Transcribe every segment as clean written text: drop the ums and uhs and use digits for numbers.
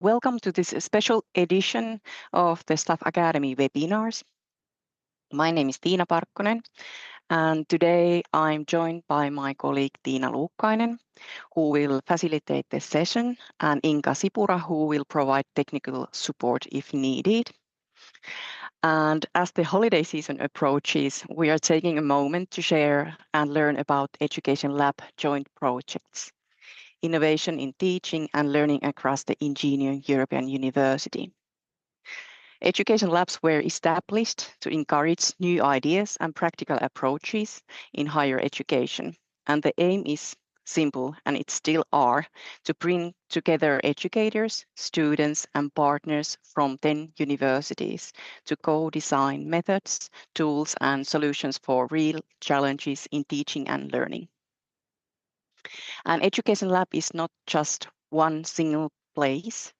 Welcome to this special edition of the Staff Academy webinars. My name is Tiina Parkkonen, and today I'm joined by my colleague Tiina Luukkainen, who will facilitate the session, and Inka Sipura, who will provide technical support if needed. And as the holiday season approaches, we are taking a moment to share and learn about Education Lab joint projects, innovation in teaching and learning across the INGENIUM European University. Education labs were established to encourage new ideas and practical approaches in higher education. And the aim is simple, and it still are, to bring together educators, students, and partners from 10 universities to co-design methods, tools, and solutions for real challenges in teaching and learning. An education lab is not just one single place.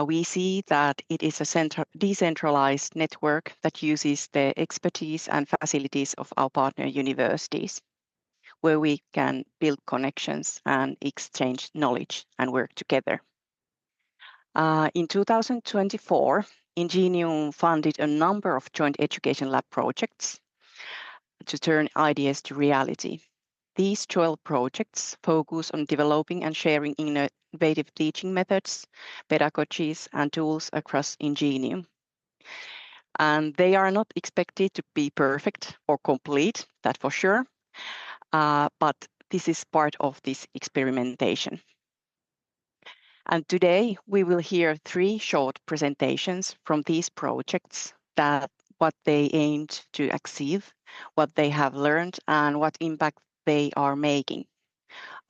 We see that it is a decentralized network that uses the expertise and facilities of our partner universities, where we can build connections and exchange knowledge and work together. In 2024, INGENIUM funded a number of joint education lab projects to turn ideas to reality. These 12 projects focus on developing and sharing innovative teaching methods, pedagogies, and tools across INGENIUM. And they are not expected to be perfect or complete, that for sure, but this is part of this experimentation. And today we will hear 3 short presentations from these projects that what they aimed to achieve, what they have learned, and what impact they are making.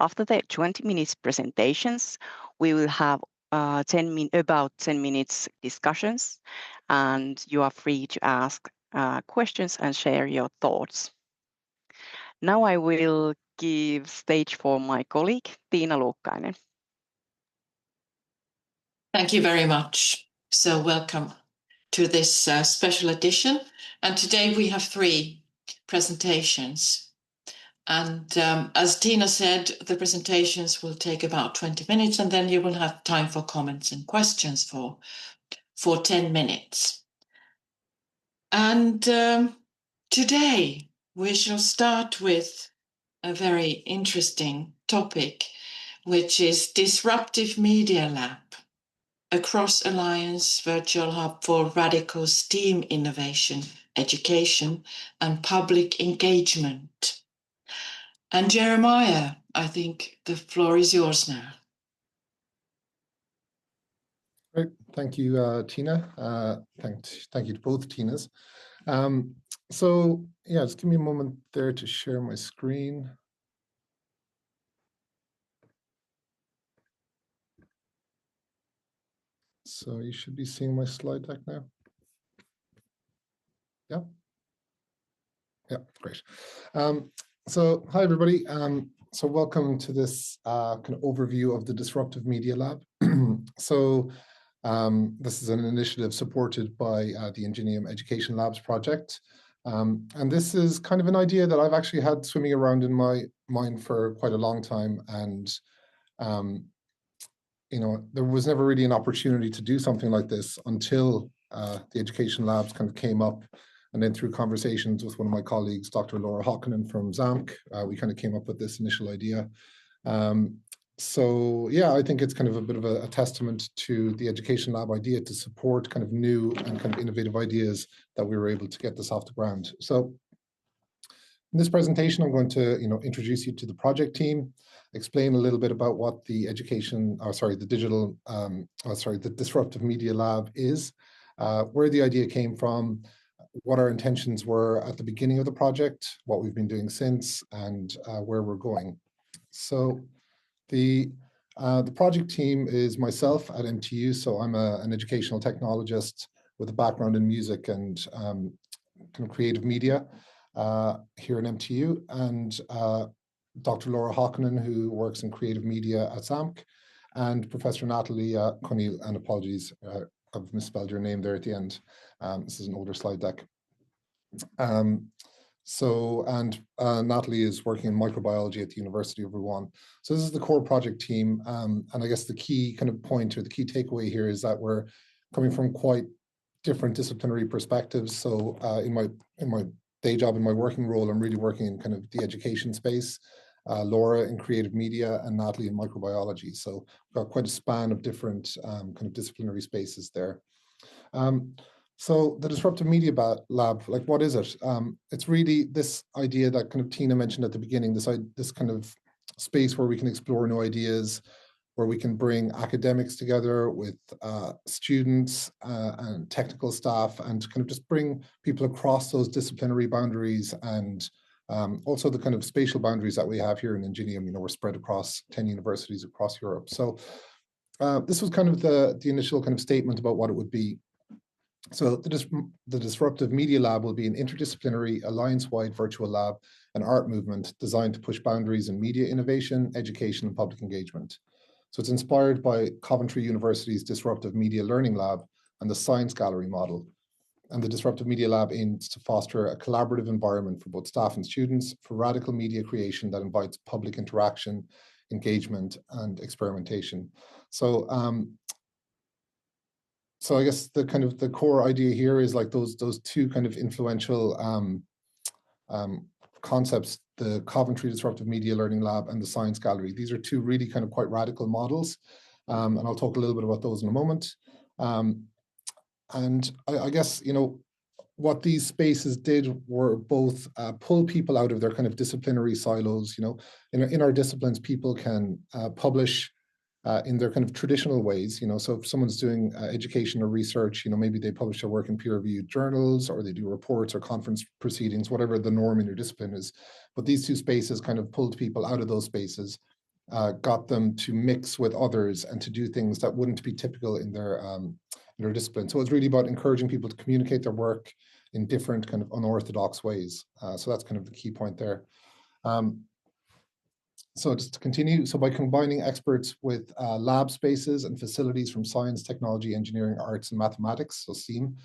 After the 20 minutes presentations, we will have about 10 minutes discussions, and you are free to ask questions and share your thoughts. Now I will give stage for my colleague, Tiina Luukkainen. Thank you very much. So welcome to this special edition. And today we have 3 presentations. And as Tiina said, the presentations will take about 20 minutes, and then you will have time for comments and questions for 10 minutes. And today we shall start with a very interesting topic, which is Disruptive Media Lab, a cross-alliance virtual hub for radical STEAM innovation, education, and public engagement. And Jeremiah, I think the floor is yours now. Great, thank you, Tiina. Thank you to both Tiinas. So yeah, just give me a moment there to share my screen. So you should be seeing my slide deck now. Yeah. Yeah, great. So hi everybody. So welcome to this kind of overview of the Disruptive Media Lab. So this is an initiative supported by the INGENIUM Education Labs project. And this is kind of an idea that I've actually had swimming around in my mind for quite a long time. And, you know, there was never really an opportunity to do something like this until the Education Labs kind of came up. And then through conversations with one of my colleagues, Dr. Laura Hokkanen from Xamk, we kind of came up with this initial idea. So yeah, I think it's kind of a bit of a testament to the Education Lab idea to support kind of new and kind of innovative ideas that we were able to get this off the ground. So in this presentation, I'm going to introduce you to the project team, explain a little bit about what the the Disruptive Media Lab is, where the idea came from, what our intentions were at the beginning of the project, what we've been doing since, and where we're going. So the project team is myself at MTU, so I'm an educational technologist with a background in music and kind of creative media here at MTU, and Dr. Laura Hokkanen, who works in creative media at Xamk, and Professor Natalie Conneal, and apologies, I've misspelled your name there at the end. This is an older slide deck. So, and Natalie is working in microbiology at the University of Rouen. So this is the core project team. And I guess the key kind of point or the key takeaway here is that we're coming from quite different disciplinary perspectives. So in my day job, in my working role, I'm really working in kind of the education space. Laura in creative media and Natalie in microbiology. So we've got quite a span of different kind of disciplinary spaces there. So the Disruptive Media Lab, like what is it? It's really this idea that kind of Tina mentioned at the beginning, this kind of space where we can explore new ideas, where we can bring academics together with students and technical staff, and kind of just bring people across those disciplinary boundaries and also the kind of spatial boundaries that we have here in INGENIUM. You know, we're spread across 10 universities across Europe. So this was kind of the initial kind of statement about what it would be. So the Disruptive Media Lab will be an interdisciplinary, alliance-wide virtual lab and art movement designed to push boundaries in media innovation, education, and public engagement. So it's inspired by Coventry University's Disruptive Media Learning Lab and the Science Gallery model. And the Disruptive Media Lab aims to foster a collaborative environment for both staff and students for radical media creation that invites public interaction, engagement, and experimentation. So I guess the kind of the core idea here is like those two kind of influential concepts, the Coventry Disruptive Media Learning Lab and the Science Gallery. These are two really kind of quite radical models. And I'll talk a little bit about those in a moment. And I guess, you know, what these spaces did were both pull people out of their kind of disciplinary silos. You know, in our disciplines, people can publish in their kind of traditional ways, you know, so if someone's doing education or research, you know, maybe they publish their work in peer-reviewed journals, or they do reports or conference proceedings, whatever the norm in your discipline is. But these two spaces kind of pulled people out of those spaces, got them to mix with others and to do things that wouldn't be typical in their discipline. So it's really about encouraging people to communicate their work in different kind of unorthodox ways. So that's kind of the key point there. So just to continue, so by combining experts with lab spaces and facilities from science, technology, engineering, arts, and mathematics, so STEAM,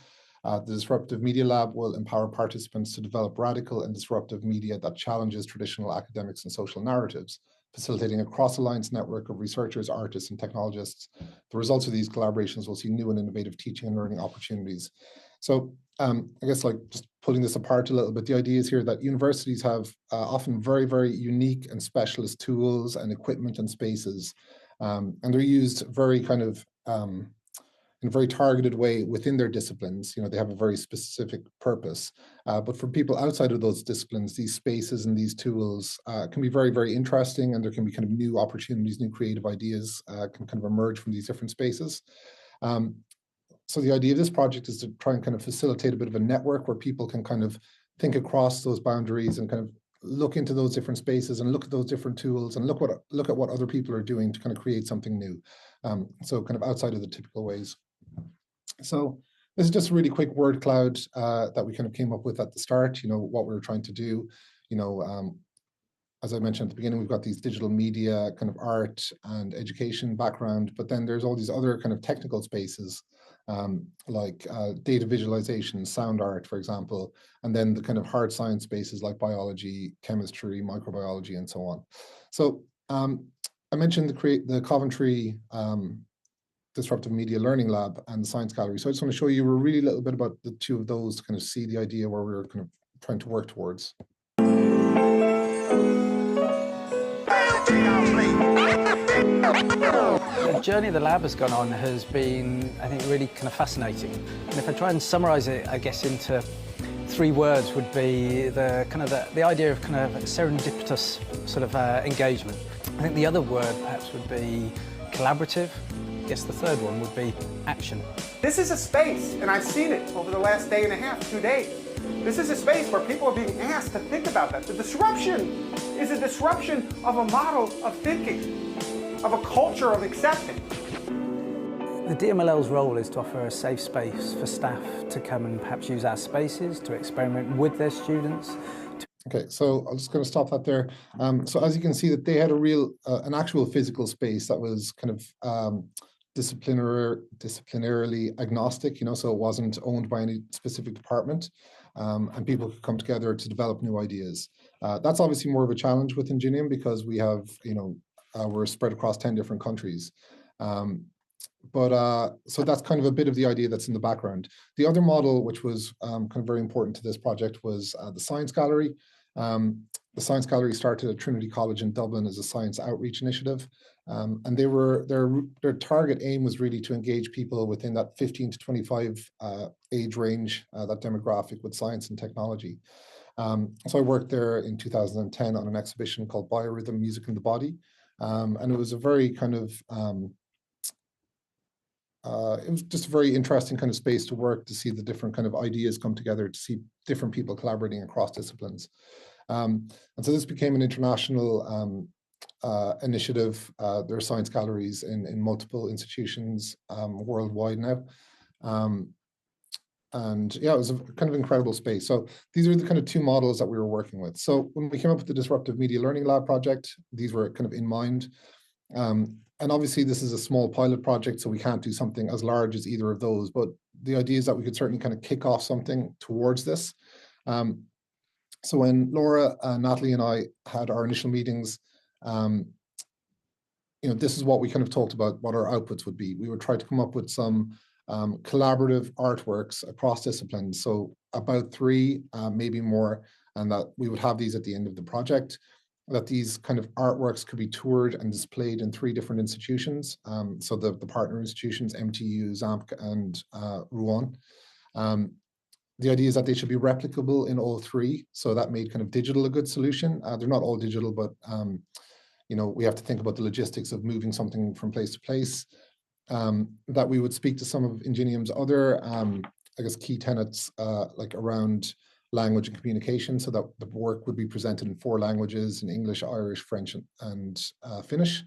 the Disruptive Media Lab will empower participants to develop radical and disruptive media that challenges traditional academics and social narratives, facilitating a cross-alliance network of researchers, artists, and technologists. The results of these collaborations will see new and innovative teaching and learning opportunities. So I guess like just pulling this apart a little bit, the idea is here that universities have often very, very unique and specialist tools and equipment and spaces, and they're used very kind of in a very targeted way within their disciplines. You know, they have a very specific purpose. But for people outside of those disciplines, these spaces and these tools can be very, very interesting, and there can be kind of new opportunities, new creative ideas can kind of emerge from these different spaces. So the idea of this project is to try and kind of facilitate a bit of a network where people can kind of think across those boundaries and kind of look into those different spaces and look at those different tools and look at what other people are doing to kind of create something new. So kind of outside of the typical ways. So this is just a really quick word cloud that we kind of came up with at the start, you know, what we were trying to do. You know, as I mentioned at the beginning, we've got these digital media, kind of art and education background, but then there's all these other kind of technical spaces like data visualization, sound art, for example, and then the kind of hard science spaces like biology, chemistry, microbiology, and so on. So I mentioned the Coventry Disruptive Media Learning Lab and the Science Gallery. So I just want to show you a really little bit about the two of those to kind of see the idea where we're kind of trying to work towards. The journey the lab has gone on has been, I think, really kind of fascinating. And if I try and summarise it, I guess, into 3 words, would be the kind of the idea of kind of serendipitous sort of engagement. I think the other word perhaps would be collaborative. I guess the third one would be action. This is a space, and I've seen it over the last day and a half, 2 days. This is a space where people are being asked to think about that. The disruption is a disruption of a model of thinking, of a culture of acceptance. The DMLL's role is to offer a safe space for staff to come and perhaps use our spaces to experiment with their students. Okay, so I'm just going to stop that there. So as you can see, that they had a real, an actual physical space that was kind of disciplinarily agnostic, you know, so it wasn't owned by any specific department. and people could come together to develop new ideas. That's obviously more of a challenge with INGENIUM because we have, we're spread across 10 different countries. So that's kind of a bit of the idea that's in the background. The other model, which was kind of very important to this project, was the Science Gallery. The Science Gallery started at Trinity College in Dublin as a science outreach initiative. And their target aim was really to engage people within that 15 to 25 age range, that demographic with science and technology. So I worked there in 2010 on an exhibition called Biorhythm, Music in the Body. And it was a very kind of, it was just a very interesting kind of space to work, to see the different kind of ideas come together, to see different people collaborating across disciplines. And so this became an international initiative. There are science galleries in multiple institutions worldwide now. And yeah, it was a kind of incredible space. So these are the kind of two models that we were working with. So when we came up with the Disruptive Media Learning Lab project, these were kind of in mind. And obviously this is a small pilot project, so we can't do something as large as either of those, but the idea is that we could certainly kind of kick off something towards this. So when Laura, Natalie and I had our initial meetings, this is what we kind of talked about, what our outputs would be. We would try to come up with some collaborative artworks across disciplines. So about 3, maybe more, and that we would have these at the end of the project, that these kind of artworks could be toured and displayed in 3 different institutions. So the partner institutions, MTU, Xamk, and Rouen. The idea is that they should be replicable in all 3. So that made kind of digital a good solution. They're not all digital, but we have to think about the logistics of moving something from place to place. That we would speak to some of INGENIUM's other, key tenets, like around language and communication, so that the work would be presented in 4 languages, in English, Irish, French, and Finnish.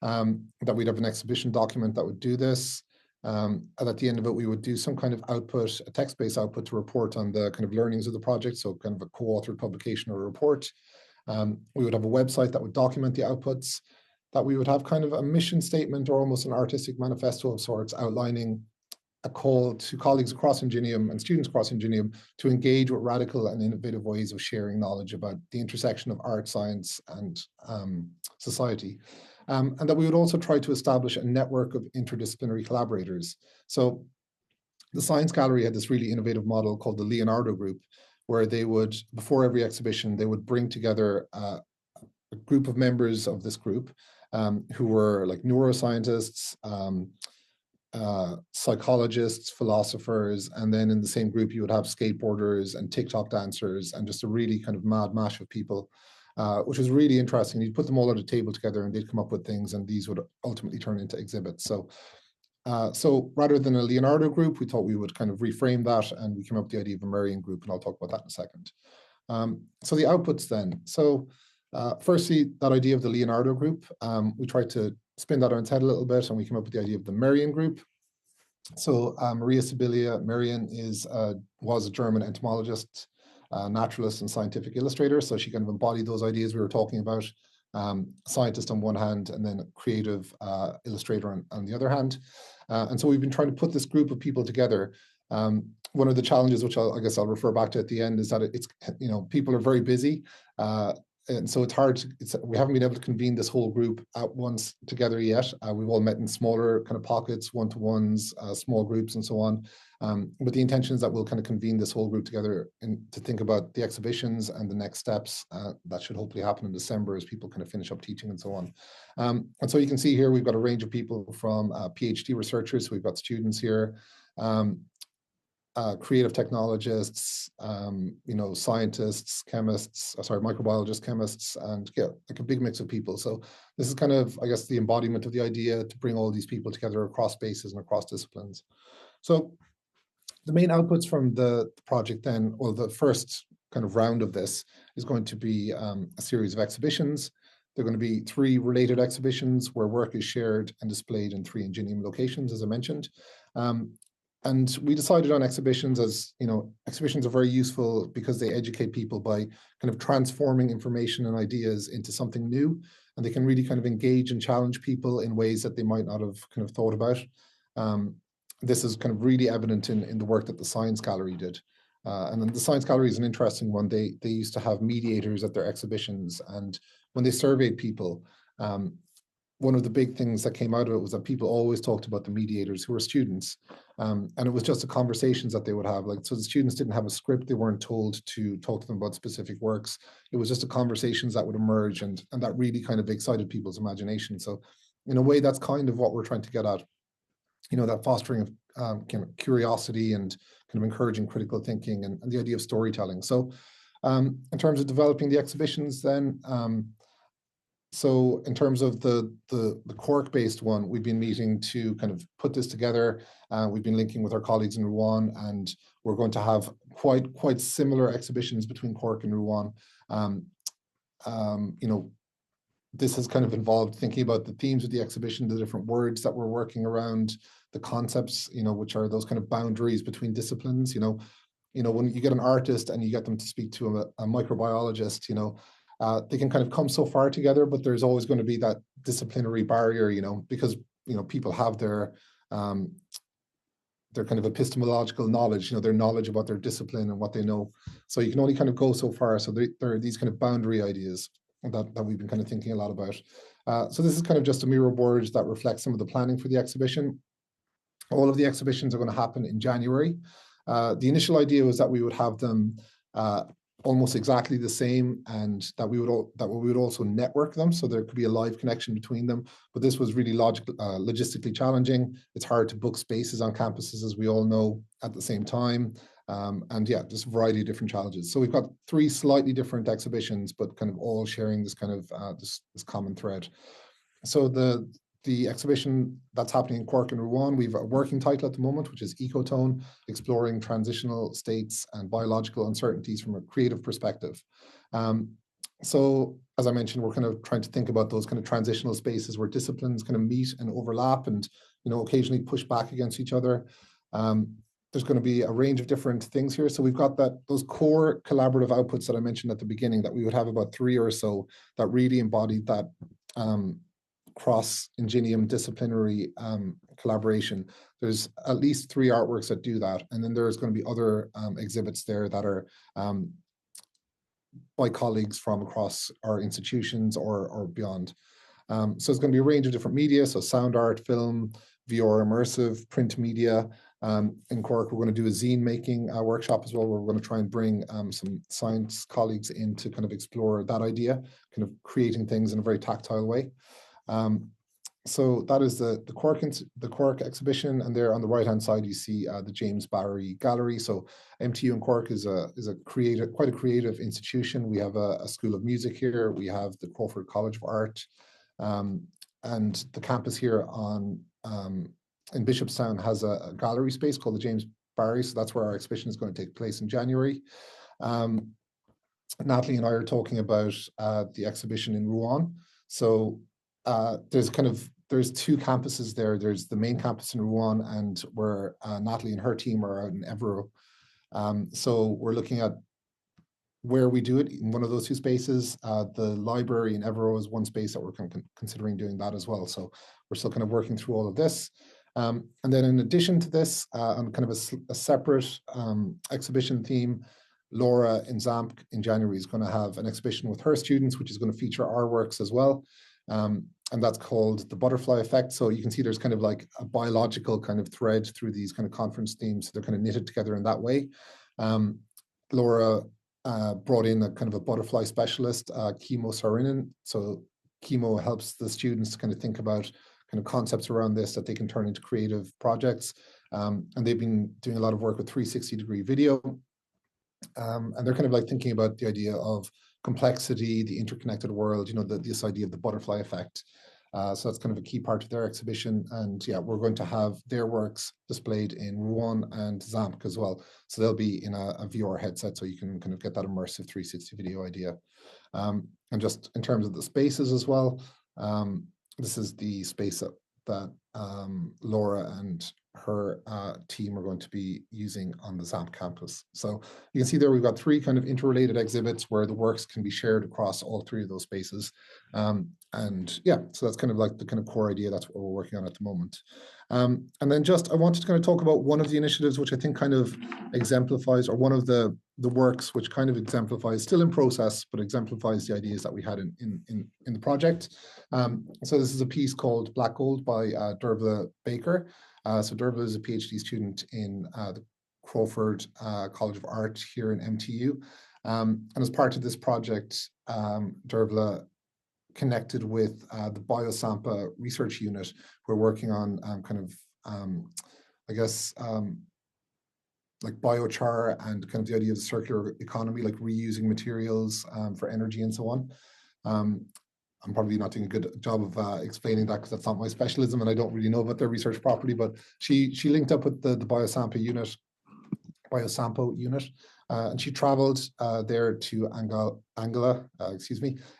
That we'd have an exhibition document that would do this. And at the end of it, we would do some kind of output, a text-based output to report on the kind of learnings of the project, so kind of a co-authored publication or a report. We would have a website that would document the outputs, that we would have kind of a mission statement or almost an artistic manifesto of sorts outlining a call to colleagues across INGENIUM and students across INGENIUM to engage with radical and innovative ways of sharing knowledge about the intersection of art, science, and society. And that we would also try to establish a network of interdisciplinary collaborators. So the Science Gallery had this really innovative model called the Leonardo Group, where they would, before every exhibition, they would bring together a group of members of this group who were like neuroscientists, psychologists, philosophers, and then in the same group you would have skateboarders and TikTok dancers and just a really kind of mad mash of people, which was really interesting. You'd put them all at a table together and they'd come up with things, and these would ultimately turn into exhibits. So rather than a Leonardo group, we thought we would kind of reframe that, and we came up with the idea of a Marian group, and I'll talk about that in a second. So the outputs then. So firstly, that idea of the Leonardo group, we tried to spin that on its head a little bit, and we came up with the idea of the Marian group. So Maria Sibylla Marian was a German entomologist, naturalist, and scientific illustrator. So she kind of embodied those ideas we were talking about. Scientist on one hand, and then a creative illustrator on the other hand. And so we've been trying to put this group of people together. One of the challenges, which I guess I'll refer back to at the end, is that it's people are very busy. And so it's hard we haven't been able to convene this whole group at once together yet. We've all met in smaller kind of pockets, one-to-ones, small groups, and so on. But the intention is that we'll kind of convene this whole group together to think about the exhibitions and the next steps. That should hopefully happen in December as people kind of finish up teaching and so on. And so you can see here, we've got a range of people from PhD researchers. So we've got students here, creative technologists, scientists, chemists, microbiologists, chemists, and yeah, like a big mix of people. So this is kind of, I guess, the embodiment of the idea to bring all these people together across spaces and across disciplines. So the main outputs from the project then, well, the first kind of round of this is going to be a series of exhibitions. There are going to be 3 related exhibitions where work is shared and displayed in 3 INGENIUM locations, as I mentioned. And we decided on exhibitions as, exhibitions are very useful because they educate people by kind of transforming information and ideas into something new. And they can really kind of engage and challenge people in ways that they might not have kind of thought about. This is kind of really evident in the work that the Science Gallery did. And then the Science Gallery is an interesting one. They used to have mediators at their exhibitions, and when they surveyed people, one of the big things that came out of it was that people always talked about the mediators who were students. And it was just the conversations that they would have. Like, so the students didn't have a script. They weren't told to talk to them about specific works. It was just the conversations that would emerge, and that really kind of excited people's imagination. So in a way, that's kind of what we're trying to get at, that fostering of kind of curiosity and kind of encouraging critical thinking and the idea of storytelling. So in terms of developing the exhibitions then, so in terms of the Cork-based one, we've been meeting to kind of put this together. We've been linking with our colleagues in Rouen, and we're going to have quite similar exhibitions between Cork and Rouen. This has kind of involved thinking about the themes of the exhibition, the different words that we're working around, the concepts, which are those kind of boundaries between disciplines. When you get an artist and you get them to speak to a microbiologist, they can kind of come so far together, but there's always going to be that disciplinary barrier, because people have their kind of epistemological knowledge, their knowledge about their discipline and what they know. So you can only kind of go so far. So there are these kind of boundary ideas that we've been kind of thinking a lot about. So this is kind of just a mirror board that reflects some of the planning for the exhibition. All of the exhibitions are going to happen in January. The initial idea was that we would have them almost exactly the same, and that we would also network them, so there could be a live connection between them. But this was really logistically challenging. It's hard to book spaces on campuses, as we all know, at the same time. And yeah, there's a variety of different challenges. So we've got 3 slightly different exhibitions, but kind of all sharing this kind of this common thread. So the exhibition that's happening in Cork and Rouen, we've a working title at the moment, which is Ecotone, Exploring Transitional States and Biological Uncertainties from a Creative Perspective. So as I mentioned, we're kind of trying to think about those kind of transitional spaces where disciplines kind of meet and overlap and, occasionally push back against each other. There's going to be a range of different things here. So we've got those core collaborative outputs that I mentioned at the beginning, that we would have about 3 or so that really embodied that cross INGENIUM disciplinary collaboration. There's at least 3 artworks that do that. And then there's going to be other exhibits there that are by colleagues from across our institutions or beyond. So it's going to be a range of different media. So sound art, film, VR, immersive, print media. In Cork, we're going to do a zine making workshop as well, where we're going to try and bring some science colleagues in to kind of explore that idea, kind of creating things in a very tactile way. So that is the Cork exhibition, and there on the right hand side you see the James Barry Gallery. So MTU in Cork is quite a creative institution. We have a School of Music here. We have the Crawford College of Art, and the campus here in Bishopstown has a gallery space called the James Barry. So that's where our exhibition is going to take place in January. Natalie and I are talking about the exhibition in Rouen. So there's 2 campuses there. There's the main campus in Rouen, and where Natalie and her team are out in Evero. So we're looking at where we do it in one of those 2 spaces. The library in Evero is one space that we're considering doing that as well. So we're still kind of working through all of this. And then in addition to this, on kind of a separate exhibition theme, Laura in Xamk in January is going to have an exhibition with her students, which is going to feature our works as well. And that's called The Butterfly Effect. So you can see there's kind of like a biological kind of thread through these kind of conference themes. So they're kind of knitted together in that way. Laura brought in a kind of a butterfly specialist, Kimo Saarinen. So Kimo helps the students to kind of think about kind of concepts around this that they can turn into creative projects. And they've been doing a lot of work with 360-degree video. And they're kind of like thinking about the idea of complexity, the interconnected world, this idea of the butterfly effect. So that's kind of a key part of their exhibition. And yeah, we're going to have their works displayed in Rouen and Xamk as well. So they'll be in a VR headset, so you can kind of get that immersive 360 video idea. And just in terms of the spaces as well, this is the space that Laura and her team are going to be using on the Xamk campus. So you can see there we've got 3 kind of interrelated exhibits where the works can be shared across all 3 of those spaces. And yeah, so that's kind of like the kind of core idea. That's what we're working on at the moment. And then I wanted to kind of talk about one of the initiatives, which I think kind of exemplifies, or one of the works which kind of exemplifies, still in process, but exemplifies the ideas that we had in the project. So this is a piece called Black Gold by Dervla Baker. So Dervla is a PhD student in the Crawford College of Art here in MTU. And as part of this project, Dervla connected with the BioSampa research unit. We're working on like biochar and kind of the idea of the circular economy, like reusing materials for energy and so on. I'm probably not doing a good job of explaining that because that's not my specialism and I don't really know about their research properly, but she linked up with the BioSampa unit, and she traveled there to Angela,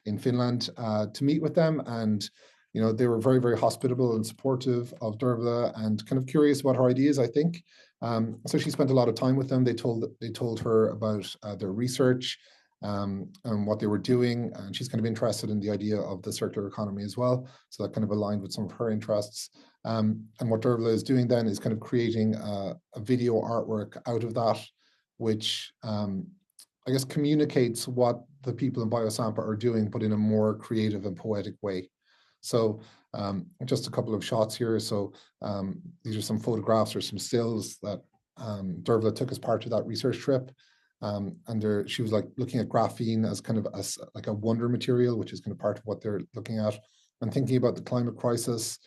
in Finland to meet with them. And, you know, they were very, very hospitable and supportive of Dervla and kind of curious about her ideas, I think. So she spent a lot of time with them. They told her about their research and what they were doing. And she's kind of interested in the idea of the circular economy as well. So that kind of aligned with some of her interests. And what Dervla is doing then is kind of creating a video artwork out of that, which I guess communicates what the people in BioSampa are doing, but in a more creative and poetic way. So just a couple of shots here. So these are some photographs or some stills that Dervla took as part of that research trip. And she was like looking at graphene as kind of like a wonder material, which is kind of part of what they're looking at, and thinking about the climate crisis,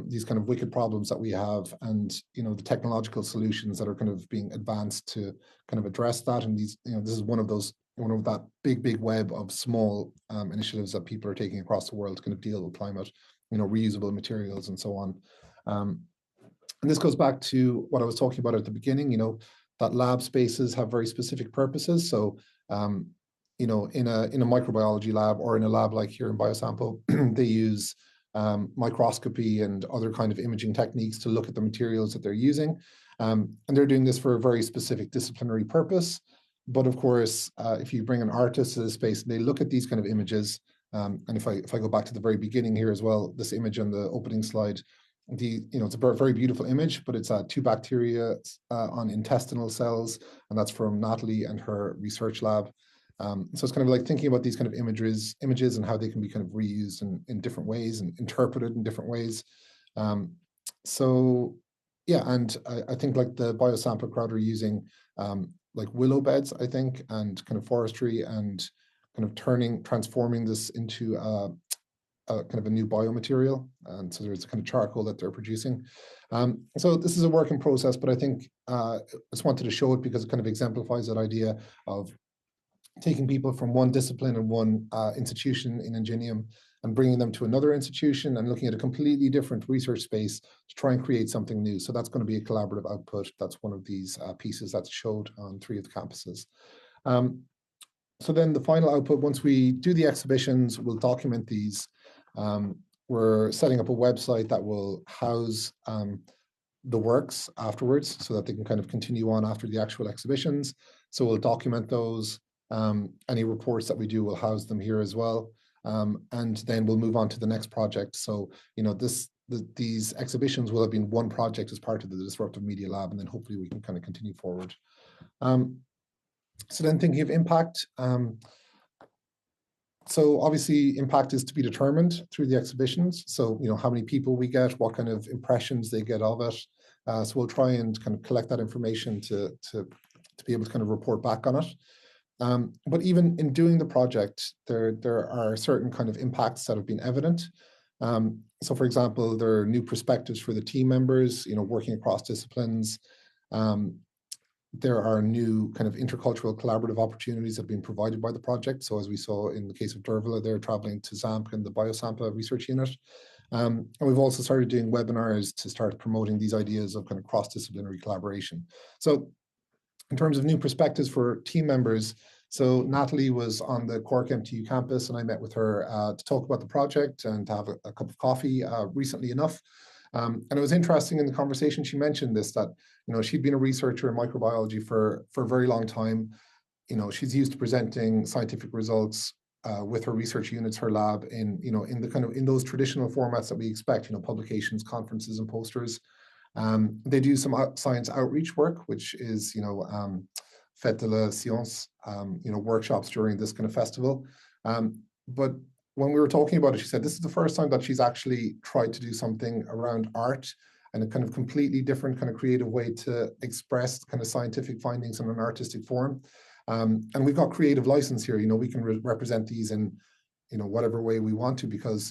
these kind of wicked problems that we have, and you know the technological solutions that are kind of being advanced to kind of address that. And these, you know, this is one of that big web of small initiatives that people are taking across the world to kind of deal with climate, you know, reusable materials and so on. And this goes back to what I was talking about at the beginning, you know, that lab spaces have very specific purposes. So, you know, in a microbiology lab or in a lab like here in BioSampa, they use microscopy and other kind of imaging techniques to look at the materials that they're using. And they're doing this for a very specific disciplinary purpose. But of course, if you bring an artist to the space and they look at these kind of images, and if I go back to the very beginning here as well, this image on the opening slide, it's a very beautiful image, but it's two bacteria on intestinal cells, and that's from Natalie and her research lab. So it's kind of like thinking about these kind of images and how they can be kind of reused in different ways and interpreted in different ways. So yeah, and I think like the BioSampa crowd are using like willow beds, I think, and kind of forestry and kind of transforming this into kind of a new biomaterial. And so there's a kind of charcoal that they're producing. So this is a work in process, but I think I just wanted to show it because it kind of exemplifies that idea of taking people from one discipline and one institution in INGENIUM and bringing them to another institution and looking at a completely different research space to try and create something new. So that's going to be a collaborative output. That's one of these pieces that's showed on 3 of the campuses. So then the final output, once we do the exhibitions, we'll document these. We're setting up a website that will house the works afterwards so that they can kind of continue on after the actual exhibitions. So we'll document those. Any reports that we do, we'll house them here as well. And then we'll move on to the next project. So, you know, these exhibitions will have been one project as part of the Disruptive Media Lab, and then hopefully we can kind of continue forward. So then thinking of impact, so obviously impact is to be determined through the exhibitions. So, you know, how many people we get, what kind of impressions they get of it. So we'll try and kind of collect that information to be able to kind of report back on it. But even in doing the project, there are certain kind of impacts that have been evident. So for example, there are new perspectives for the team members, you know, working across disciplines. There are new kind of intercultural collaborative opportunities that have been provided by the project. So as we saw in the case of Dervla, they're traveling to Xamk and the BioSampa research unit. And we've also started doing webinars to start promoting these ideas of kind of cross-disciplinary collaboration. So in terms of new perspectives for team members, so Natalie was on the Cork MTU campus and I met with her to talk about the project and to have a cup of coffee recently enough. And it was interesting in the conversation, she mentioned this, that, you know, she'd been a researcher in microbiology for a very long time. You know, she's used to presenting scientific results with her research units, her lab, in in the kind of in those traditional formats that we expect, publications, conferences, and posters. They do some science outreach work, which is Fête de la Science, workshops during this kind of festival. But when we were talking about it, she said this is the first time that she's actually tried to do something around art and a kind of completely different kind of creative way to express kind of scientific findings in an artistic form. And we've got creative license here. We can represent these in whatever way we want to, because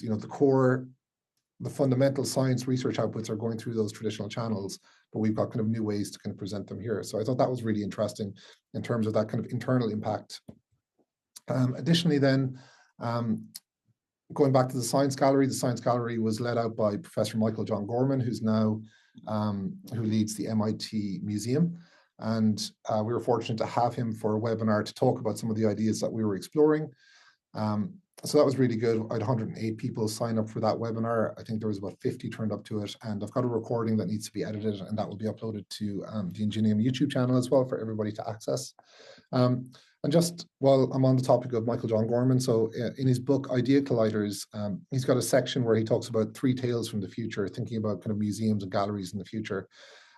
the fundamental science research outputs are going through those traditional channels, but we've got kind of new ways to kind of present them here. So I thought that was really interesting in terms of that kind of internal impact. Additionally then, going back to the Science Gallery was led out by Professor Michael John Gorman, who's now, who leads the MIT Museum. And we were fortunate to have him for a webinar to talk about some of the ideas that we were exploring. So that was really good. I had 108 people sign up for that webinar. I think there was about 50 turned up to it. And I've got a recording that needs to be edited, and that will be uploaded to the INGENIUM YouTube channel as well for everybody to access. And just while I'm on the topic of Michael John Gorman, so in his book, Idea Colliders, he's got a section where he talks about 3 tales from the future, thinking about kind of museums and galleries in the future.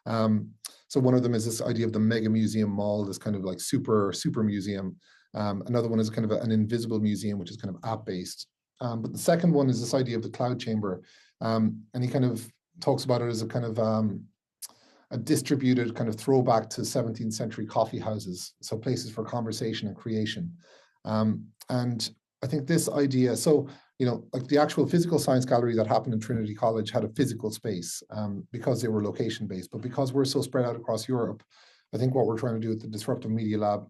So one of them is this idea of the mega museum mall, this kind of like super museum. Another one is kind of an invisible museum, which is kind of app-based. But the second one is this idea of the cloud chamber. And he kind of talks about it as a kind of a distributed kind of throwback to 17th century coffee houses, so places for conversation and creation. And I think this idea, so, like the actual physical science gallery that happened in Trinity College had a physical space because they were location-based, but because we're so spread out across Europe, I think what we're trying to do with the Disruptive Media Lab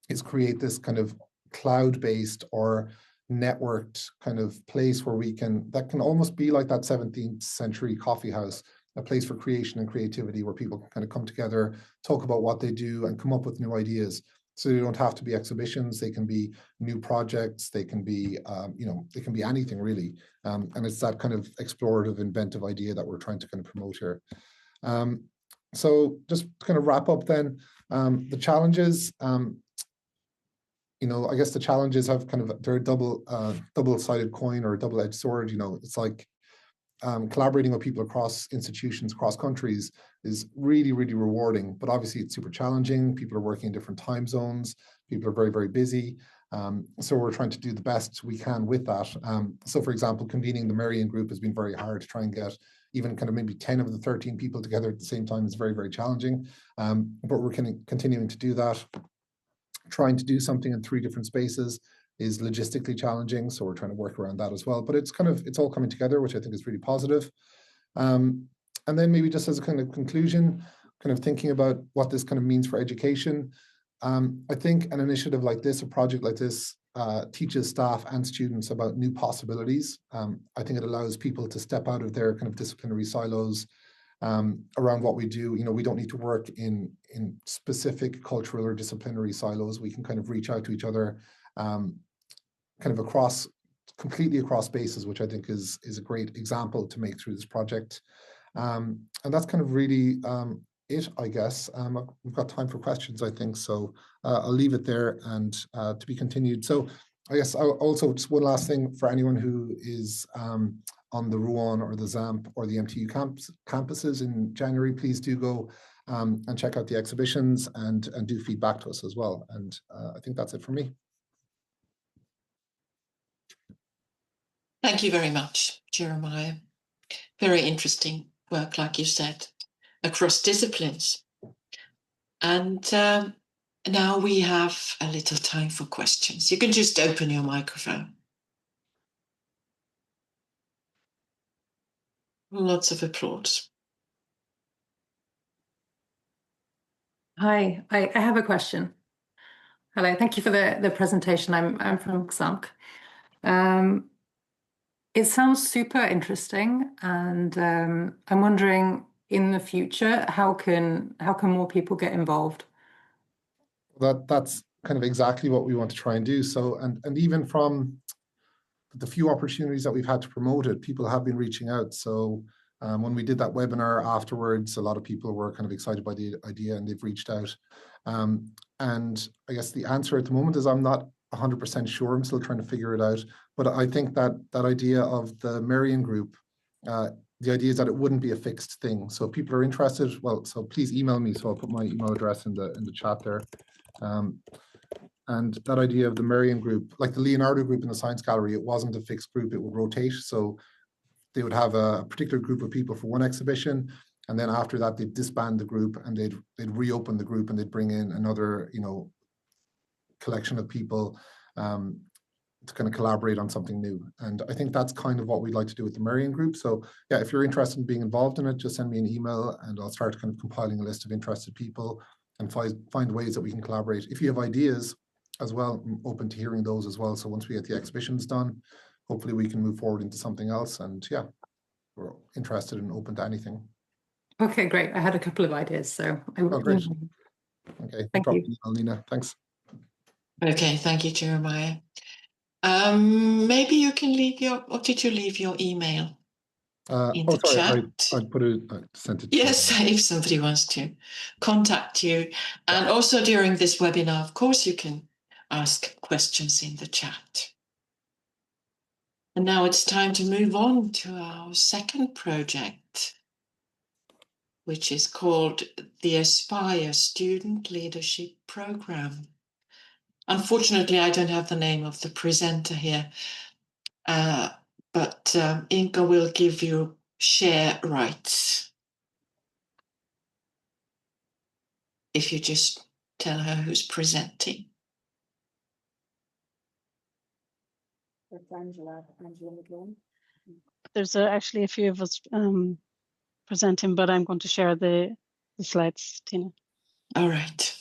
is create this kind of cloud-based or networked kind of place where that can almost be like that 17th century coffee house, a place for creation and creativity where people can kind of come together, talk about what they do, and come up with new ideas. So they don't have to be exhibitions, they can be new projects, they can be, they can be anything really. And it's that kind of explorative, inventive idea that we're trying to kind of promote here. So just to kind of wrap up then, the challenges, I guess the challenges have kind of, they're a double-sided coin or a double-edged sword. It's like collaborating with people across institutions, across countries is really, really rewarding, but obviously it's super challenging. People are working in different time zones. People are very, very busy. So we're trying to do the best we can with that. So for example, convening the Marion group has been very hard to try and get even kind of maybe 10 of the 13 people together at the same time is very, very challenging. But we're continuing to do that. Trying to do something in 3 different spaces is logistically challenging, so we're trying to work around that as well. But it's all coming together, which I think is really positive. And then maybe just as a kind of conclusion, kind of thinking about what this kind of means for education. I think an initiative like this, a project like this, teaches staff and students about new possibilities. I think it allows people to step out of their kind of disciplinary silos around what we do. We don't need to work in specific cultural or disciplinary silos. We can kind of reach out to each other kind of completely across spaces, which I think is a great example to make through this project. And that's kind of really it, I guess. We've got time for questions, I think, so I'll leave it there and to be continued. So I guess also just one last thing for anyone who is on the Rouen or the Xamk or the MTU campuses in January, please do go and check out the exhibitions and do feedback to us as well. And I think that's it for me. Thank you very much, Jeremiah. Very interesting work, like you said, across disciplines. And now we have a little time for questions. You can just open your microphone. Lots of applause. Hi, I have a question. Hello, thank you for the presentation. I'm from Xamk. It sounds super interesting, and I'm wondering in the future how can more people get involved? That's kind of exactly what we want to try and do. So and even from the few opportunities that we've had to promote it, people have been reaching out. So when we did that webinar afterwards, a lot of people were kind of excited by the idea and they've reached out. And I guess the answer at the moment is I'm not 100% sure. I'm still trying to figure it out. But I think that idea of the Marion group, the idea is that it wouldn't be a fixed thing. So if people are interested, well, so please email me. So I'll put my email address in the chat there. And that idea of the Marion group, like the Leonardo group in the Science Gallery, it wasn't a fixed group, it would rotate. So they would have a particular group of people for one exhibition, and then after that they'd disband the group and they'd reopen the group and they'd bring in another, you know, collection of people to kind of collaborate on something new. And I think that's kind of what we'd like to do with the Marion group. So yeah, if you're interested in being involved in it, just send me an email and I'll start kind of compiling a list of interested people and find ways that we can collaborate. If you have ideas as well, I'm open to hearing those as well. So once we get the exhibitions done, hopefully we can move forward into something else. And yeah, we're interested and open to anything. Okay, great. I had a couple of ideas, so I will. Oh, great. Okay, Thank you. Nina. Thanks. Okay, thank you, Jeremiah. Maybe you can leave your, or did you leave your email in the chat? I put it, I sent it. Yes, if somebody wants to contact you. And also during this webinar, of course, you can ask questions in the chat. And now it's time to move on to our second project, which is called the Aspire Student Leadership Program. Unfortunately, I don't have the name of the presenter here, but Inka will give you share rights. If you just tell her who's presenting. That's Angela McGlone. There's actually a few of us presenting, but I'm going to share the slides, Tina. All right.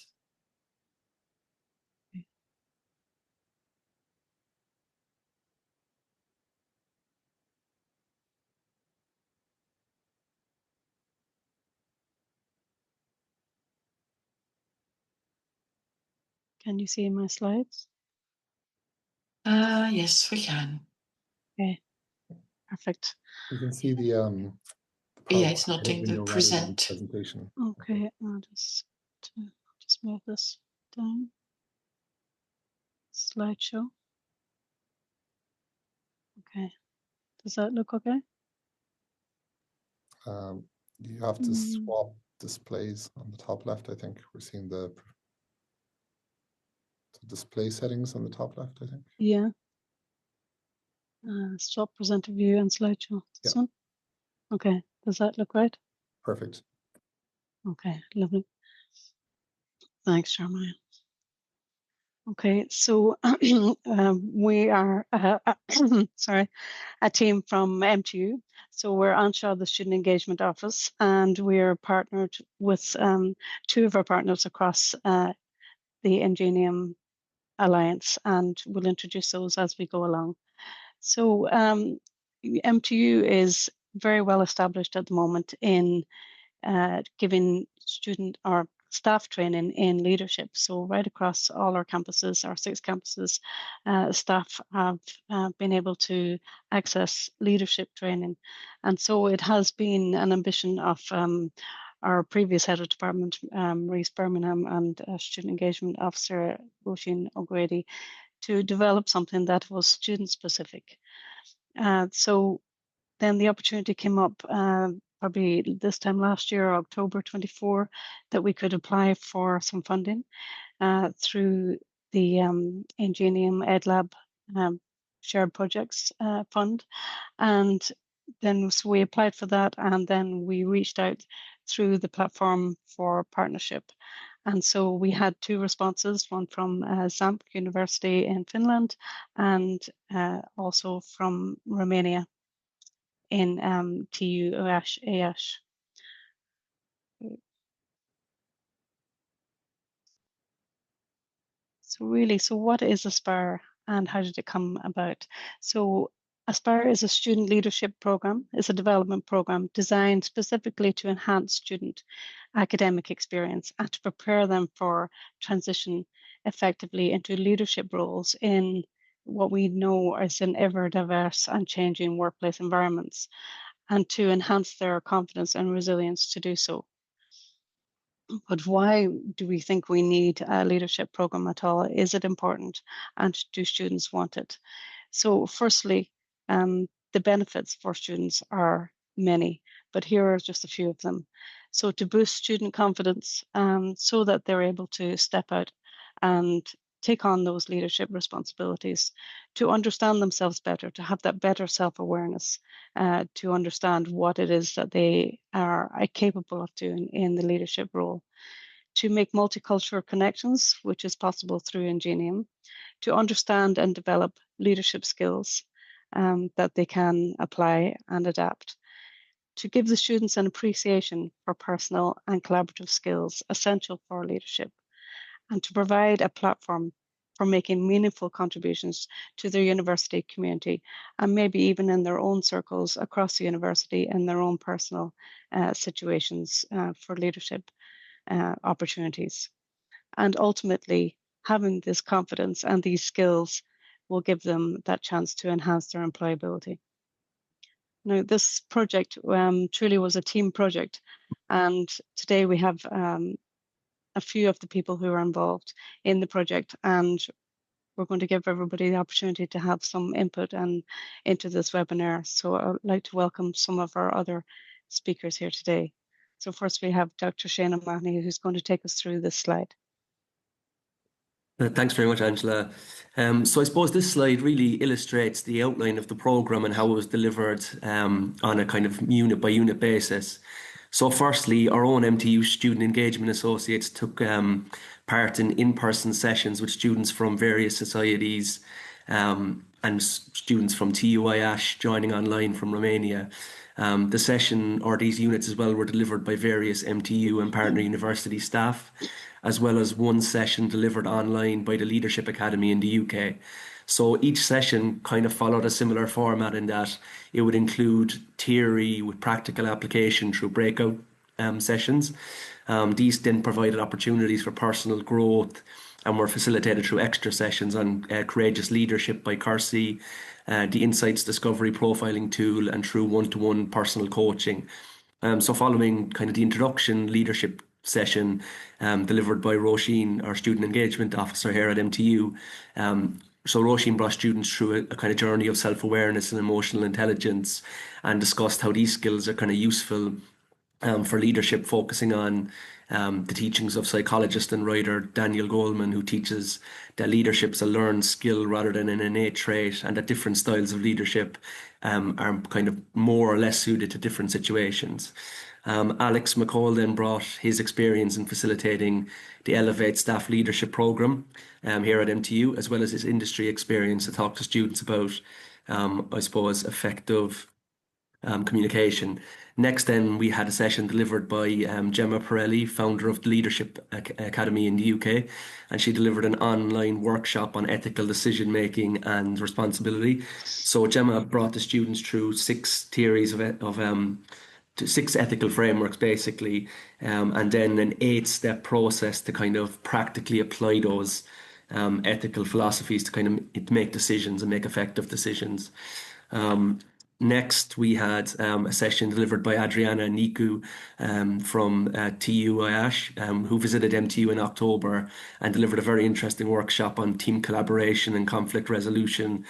Can you see my slides? Yes, we can. Okay, perfect. You can see the yeah, it's not in the presentation. Okay, I'll just move this down. Slideshow. Okay, does that look okay? You have to swap displays on the top left. I think we're seeing the display settings on the top left, I think. Yeah. Swap presenter view and slideshow. This one? Okay, does that look right? Perfect. Okay, lovely. Thanks, Jeremiah. Okay, so we are, sorry, a team from MTU. So we're Anshaw, the Student Engagement Office, and we're partnered with two of our partners across the INGENIUM Alliance, and we'll introduce those as we go along. So MTU is very well established at the moment in giving student or staff training in leadership. So right across all our campuses, our 6 campuses, staff have been able to access leadership training. And so it has been an ambition of our previous head of department, Reese Birmingham, and student engagement officer, Roisin O'Grady, to develop something that was student specific. So then the opportunity came up probably this time last year, October 24, that we could apply for some funding through the INGENIUM EdLab Shared Projects Fund. And then so we applied for that, and then we reached out through the platform for partnership. And so we had 2 responses, one from Xamk University in Finland and also from Romania in TU-AS. So what is Aspire and how did it come about? So Aspire is a student leadership program. It's a development program designed specifically to enhance student academic experience and to prepare them for transition effectively into leadership roles in what we know is an ever diverse and changing workplace environments, and to enhance their confidence and resilience to do so. But why do we think we need a leadership program at all? Is it important, and do students want it? So firstly, the benefits for students are many, but here are just a few of them. So to boost student confidence, so that they're able to step out and take on those leadership responsibilities, to understand themselves better, to have that better self-awareness, to understand what it is that they are capable of doing in the leadership role, to make multicultural connections, which is possible through INGENIUM, to understand and develop leadership skills that they can apply and adapt, to give the students an appreciation for personal and collaborative skills essential for leadership, and to provide a platform for making meaningful contributions to their university community, and maybe even in their own circles across the university and their own personal situations for leadership opportunities. And ultimately, having this confidence and these skills will give them that chance to enhance their employability. Now, this project truly was a team project, and today we have a few of the people who are involved in the project, and we're going to give everybody the opportunity to have some input and into this webinar. So I'd like to welcome some of our other speakers here today. So first we have Dr. Shane O'Mahony, who's going to take us through this slide. Thanks very much, Angela. So I suppose this slide really illustrates the outline of the programme and how it was delivered on a kind of unit by unit basis. So firstly, our own MTU Student Engagement Associates took part in in-person sessions with students from various societies and students from TUI-ASH joining online from Romania. The session, or these units as well, were delivered by various MTU and partner university staff, as well as one session delivered online by the Leadership Academy in the UK. So each session kind of followed a similar format in that it would include theory with practical application through breakout sessions. These then provided opportunities for personal growth and were facilitated through extra sessions on courageous leadership by Kersey, the Insights Discovery Profiling Tool, and through one-to-one personal coaching. So following kind of the introduction leadership session delivered by Roisin, our student engagement officer here at MTU. So Roisin brought students through a kind of journey of self-awareness and emotional intelligence, and discussed how these skills are kind of useful for leadership, focusing on the teachings of psychologist and writer Daniel Goleman, who teaches that leadership is a learned skill rather than an innate trait, and that different styles of leadership are kind of more or less suited to different situations. Alex McCall then brought his experience in facilitating the Elevate Staff Leadership Programme here at MTU, as well as his industry experience, to talk to students about, I suppose, effective communication. Next then we had a session delivered by Gemma Pirelli, founder of the Leadership Academy in the UK, and she delivered an online workshop on ethical decision making and responsibility. So Gemma brought the students through 6 theories of 6 ethical frameworks basically, and then an 8-step process to kind of practically apply those ethical philosophies to kind of make decisions and make effective decisions. Next, we had a session delivered by Adriana Niku from TUI-ASH, who visited MTU in October and delivered a very interesting workshop on team collaboration and conflict resolution.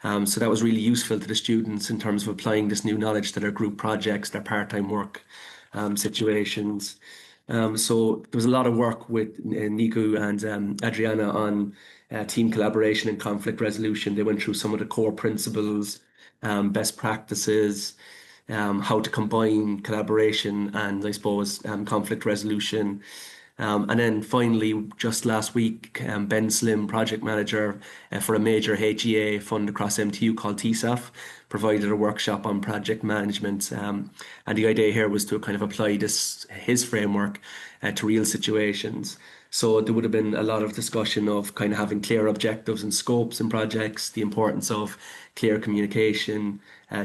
So that was really useful to the students in terms of applying this new knowledge to their group projects, their part-time work situations. So there was a lot of work with Niku and Adriana on team collaboration and conflict resolution. They went through some of the core principles, best practices, how to combine collaboration and, I suppose, conflict resolution. And then finally, just last week, Ben Slim, project manager for a major HEA fund across MTU called TSAF, provided a workshop on project management. And the idea here was to kind of apply his framework to real situations. So there would have been a lot of discussion of kind of having clear objectives and scopes in projects, the importance of clear communication,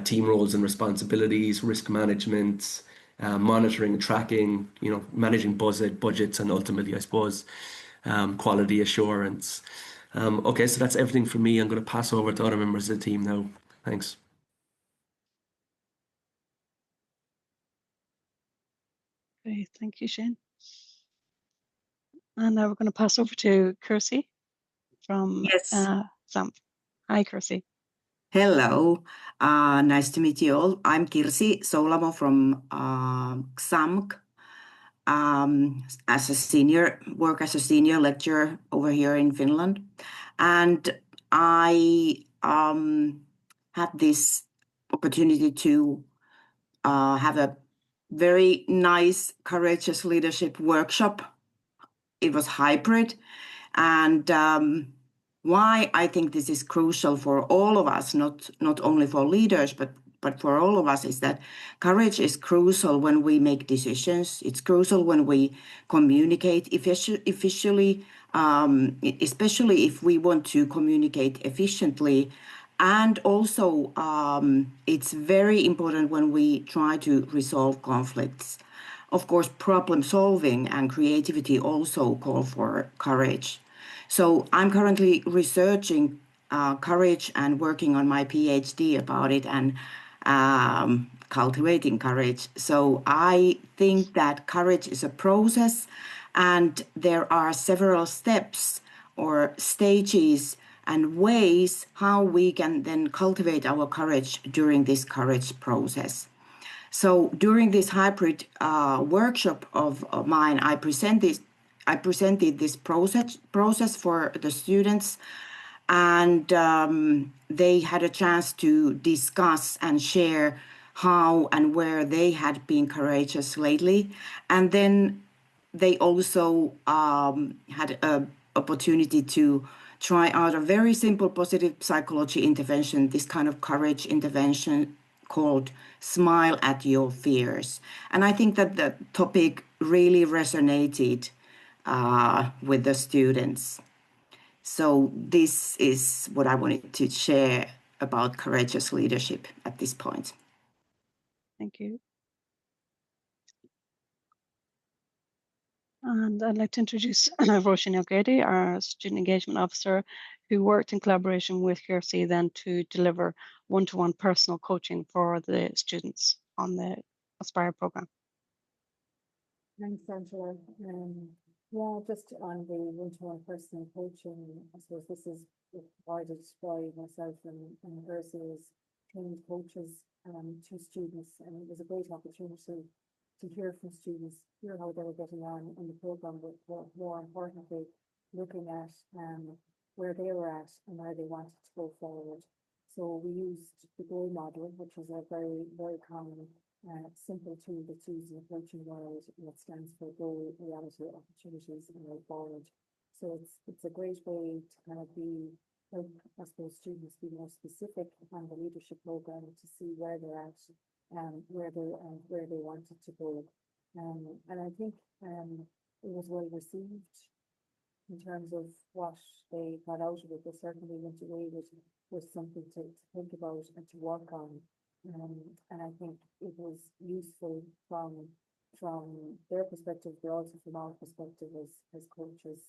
team roles and responsibilities, risk management, monitoring and tracking, managing budgets, and ultimately, I suppose, quality assurance. Okay, so that's everything from me. I'm going to pass over to other members of the team now. Thanks. Okay, thank you, Shane. And now we're going to pass over to Kirsty from Yes. Xamk. Hi, Kirsty. Hello. Nice to meet you all. I'm Kirsi Soulamo from Xamk. As a senior lecturer over here in Finland. And I had this opportunity to have a very nice, courageous leadership workshop. It was hybrid. And why I think this is crucial for all of us, not only for leaders, but for all of us, is that courage is crucial when we make decisions. It's crucial when we communicate efficiently, especially if we want to communicate efficiently. And also, it's very important when we try to resolve conflicts. Of course, problem solving and creativity also call for courage. So I'm currently researching courage and working on my PhD about it and cultivating courage. So I think that courage is a process, and there are several steps or stages and ways how we can then cultivate our courage during this courage process. So during this hybrid workshop of mine, I presented this process for the students, and they had a chance to discuss and share how and where they had been courageous lately. And then they also had an opportunity to try out a very simple positive psychology intervention, this kind of courage intervention called Smile at Your Fears. And I think that the topic really resonated with the students. So this is what I wanted to share about courageous leadership at this point. Thank you. And I'd like to introduce Roisin O'Grady, our Student Engagement Officer, who worked in collaboration with Kirsty then to deliver one-to-one personal coaching for the students on the Aspire programme. Thanks, Angela. Yeah, just on the one-to-one personal coaching, I suppose this is provided by myself and Versus trained coaches to students, and it was a great opportunity to hear from students, hear how they were getting on in the programme, but more importantly, looking at where they were at and where they wanted to go forward. So we used the GOAL model, which is a very, very common simple tool that's used in the coaching world, that stands for goal, reality, opportunities, and way forward. So it's a great way to kind of help, I suppose, students be more specific on the leadership program to see where they're at, where they wanted to go. And I think it was well received in terms of what they got out of it. They certainly went away with something to think about and to work on. And I think it was useful from their perspective, but also from our perspective as coaches.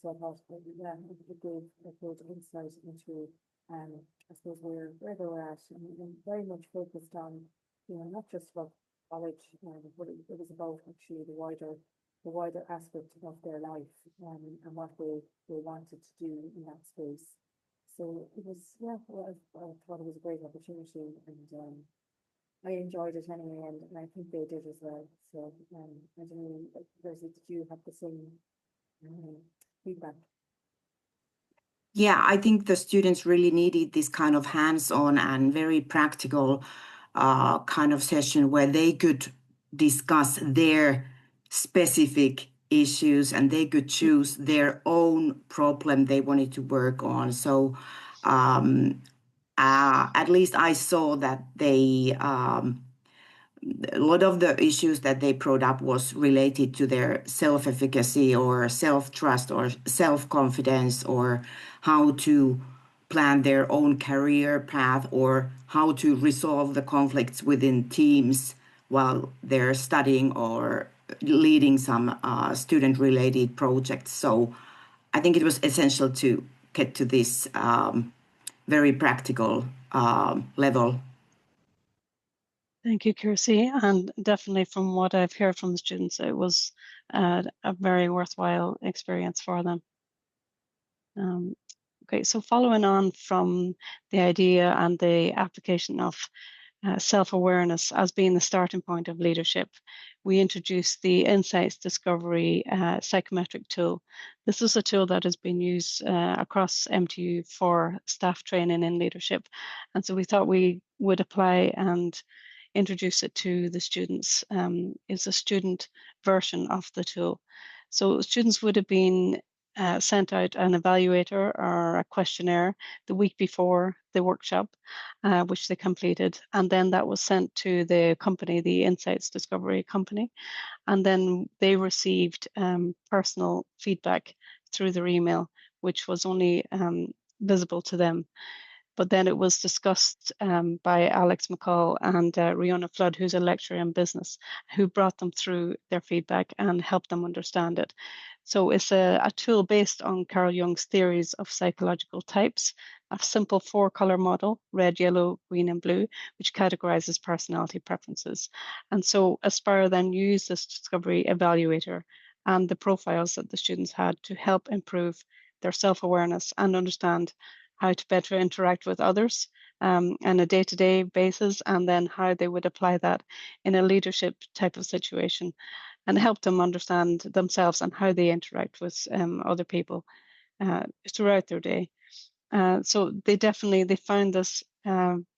So I thought, yeah, it gave a good insight into, I suppose, where they were at, and very much focused on, not just about college, but it was about actually the wider aspect of their life, and what they wanted to do in that space. So it was, yeah, well, I thought it was a great opportunity, and I enjoyed it anyway, and I think they did as well. So I don't know, Rosie, did you have the same feedback? Yeah, I think the students really needed this kind of hands-on and very practical kind of session where they could discuss their specific issues and they could choose their own problem they wanted to work on. So at least I saw that they a lot of the issues that they brought up was related to their self-efficacy or self-trust or self-confidence, or how to plan their own career path, or how to resolve the conflicts within teams while they're studying or leading some student-related projects. So I think it was essential to get to this very practical level. Thank you, Kirsty. And definitely from what I've heard from the students, it was a very worthwhile experience for them. Okay, so following on from the idea and the application of self-awareness as being the starting point of leadership, we introduced the Insights Discovery psychometric tool. This is a tool that has been used across MTU for staff training in leadership. And so we thought we would apply and introduce it to the students. It's a student version of the tool. So students would have been sent out an evaluator or a questionnaire the week before the workshop, which they completed. And then that was sent to the company, the Insights Discovery company. And then they received personal feedback through their email, which was only visible to them. But then it was discussed by Alex McCall and Riona Flood, who's a lecturer in business, who brought them through their feedback and helped them understand it. So it's a tool based on Carl Jung's theories of psychological types, a simple 4-color model, red, yellow, green, and blue, which categorizes personality preferences. And so Aspire then used this discovery evaluator and the profiles that the students had to help improve their self-awareness and understand how to better interact with others on a day-to-day basis, and then how they would apply that in a leadership type of situation, and help them understand themselves and how they interact with other people throughout their day. So they found this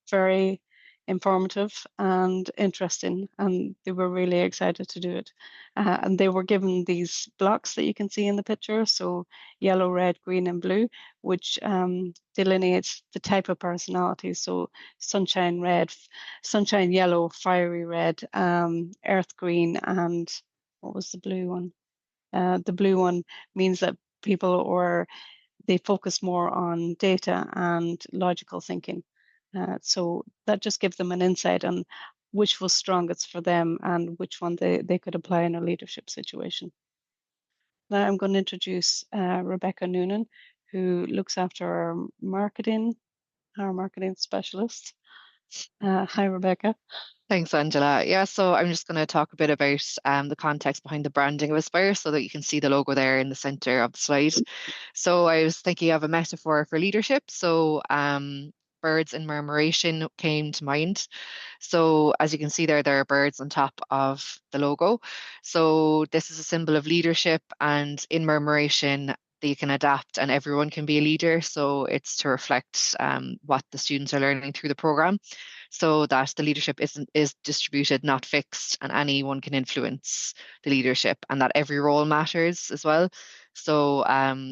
very informative and interesting, and they were really excited to do it. And they were given these blocks that you can see in the picture, so yellow, red, green, and blue, which delineates the type of personality. So sunshine red, sunshine yellow, fiery red, earth green, and what was the blue one? The blue one means that people they focus more on data and logical thinking. So that just gives them an insight on which was strongest for them and which one they could apply in a leadership situation. Now I'm going to introduce Rebecca Noonan, who looks after our marketing specialist. Hi, Rebecca. Thanks, Angela. Yeah, so I'm just going to talk a bit about the context behind the branding of Aspire so that you can see the logo there in the center of the slide. So I was thinking of a metaphor for leadership. So birds in murmuration came to mind. So as you can see there are birds on top of the logo. So this is a symbol of leadership, and in murmuration, they can adapt and everyone can be a leader. So it's to reflect what the students are learning through the program, so that the leadership is distributed, not fixed, and anyone can influence the leadership, and that every role matters as well. So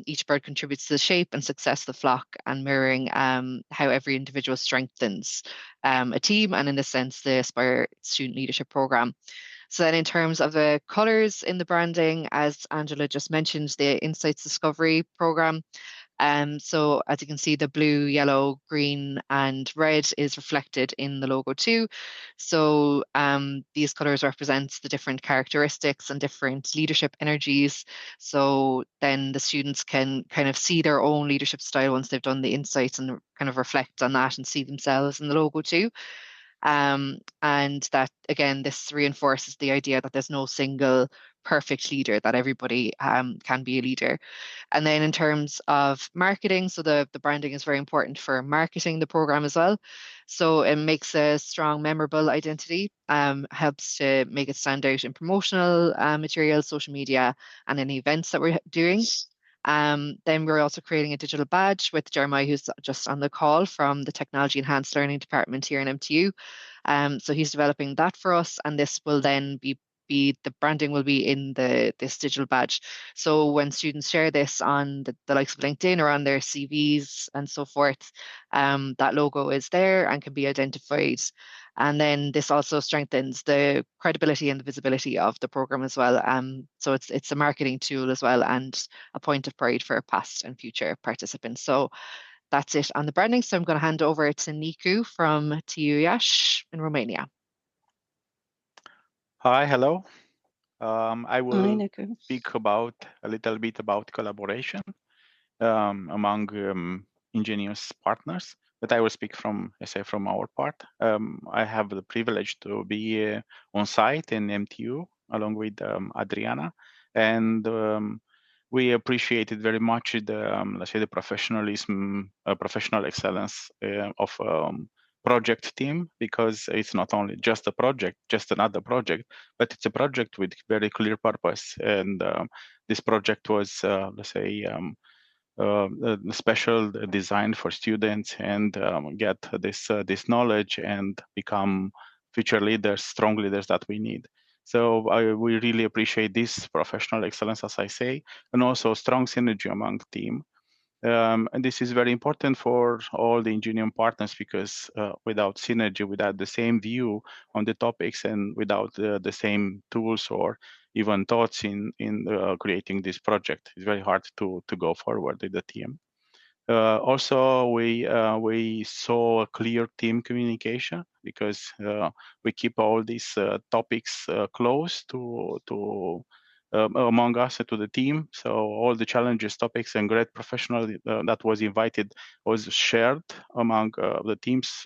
each bird contributes to the shape and success of the flock, and mirroring how every individual strengthens a team, and in this sense, the Aspire Student Leadership Program. So then in terms of the colours in the branding, as Angela just mentioned, the Insights Discovery Program. So as you can see, the blue, yellow, green, and red is reflected in the logo too. So these colours represent the different characteristics and different leadership energies. So then the students can kind of see their own leadership style once they've done the insights and kind of reflect on that and see themselves in the logo too. And that, again, this reinforces the idea that there's no single perfect leader, that everybody can be a leader. And then in terms of marketing, so the branding is very important for marketing the program as well. So it makes a strong, memorable identity, helps to make it stand out in promotional materials, social media, and any events that we're doing. Then we're also creating a digital badge with Jeremiah, who's just on the call from the Technology Enhanced Learning Department here in MTU. So he's developing that for us, and this will then be the branding will be in this digital badge. So when students share this on the likes of LinkedIn or on their CVs and so forth, that logo is there and can be identified. And then this also strengthens the credibility and the visibility of the program as well. So it's a marketing tool as well, and a point of pride for past and future participants. So that's it on the branding. So I'm going to hand over to Nicu from TU Iași in Romania. Hi, hello. I will Nicu. speak a little bit about collaboration among INGENIUS partners. but I will speak from, I say, from our part. I have the privilege to be on site in MTU along with Adriana, and we appreciated very much the, let's say, the professionalism, professional excellence of project team, because it's not only just a project, just another project, but it's a project with very clear purpose. And this project was, let's say, special design for students and get this knowledge and become future leaders, strong leaders that we need. So we really appreciate this professional excellence, as I say, and also strong synergy among team. And this is very important for all the INGENIUM partners, because without synergy, without the same view on the topics, and without the same tools or even thoughts in creating this project, it's very hard to go forward with the team. Also, we saw a clear team communication, because we keep all these topics close to among us and to the team. So all the challenges, topics, and great professional that was invited was shared among the team's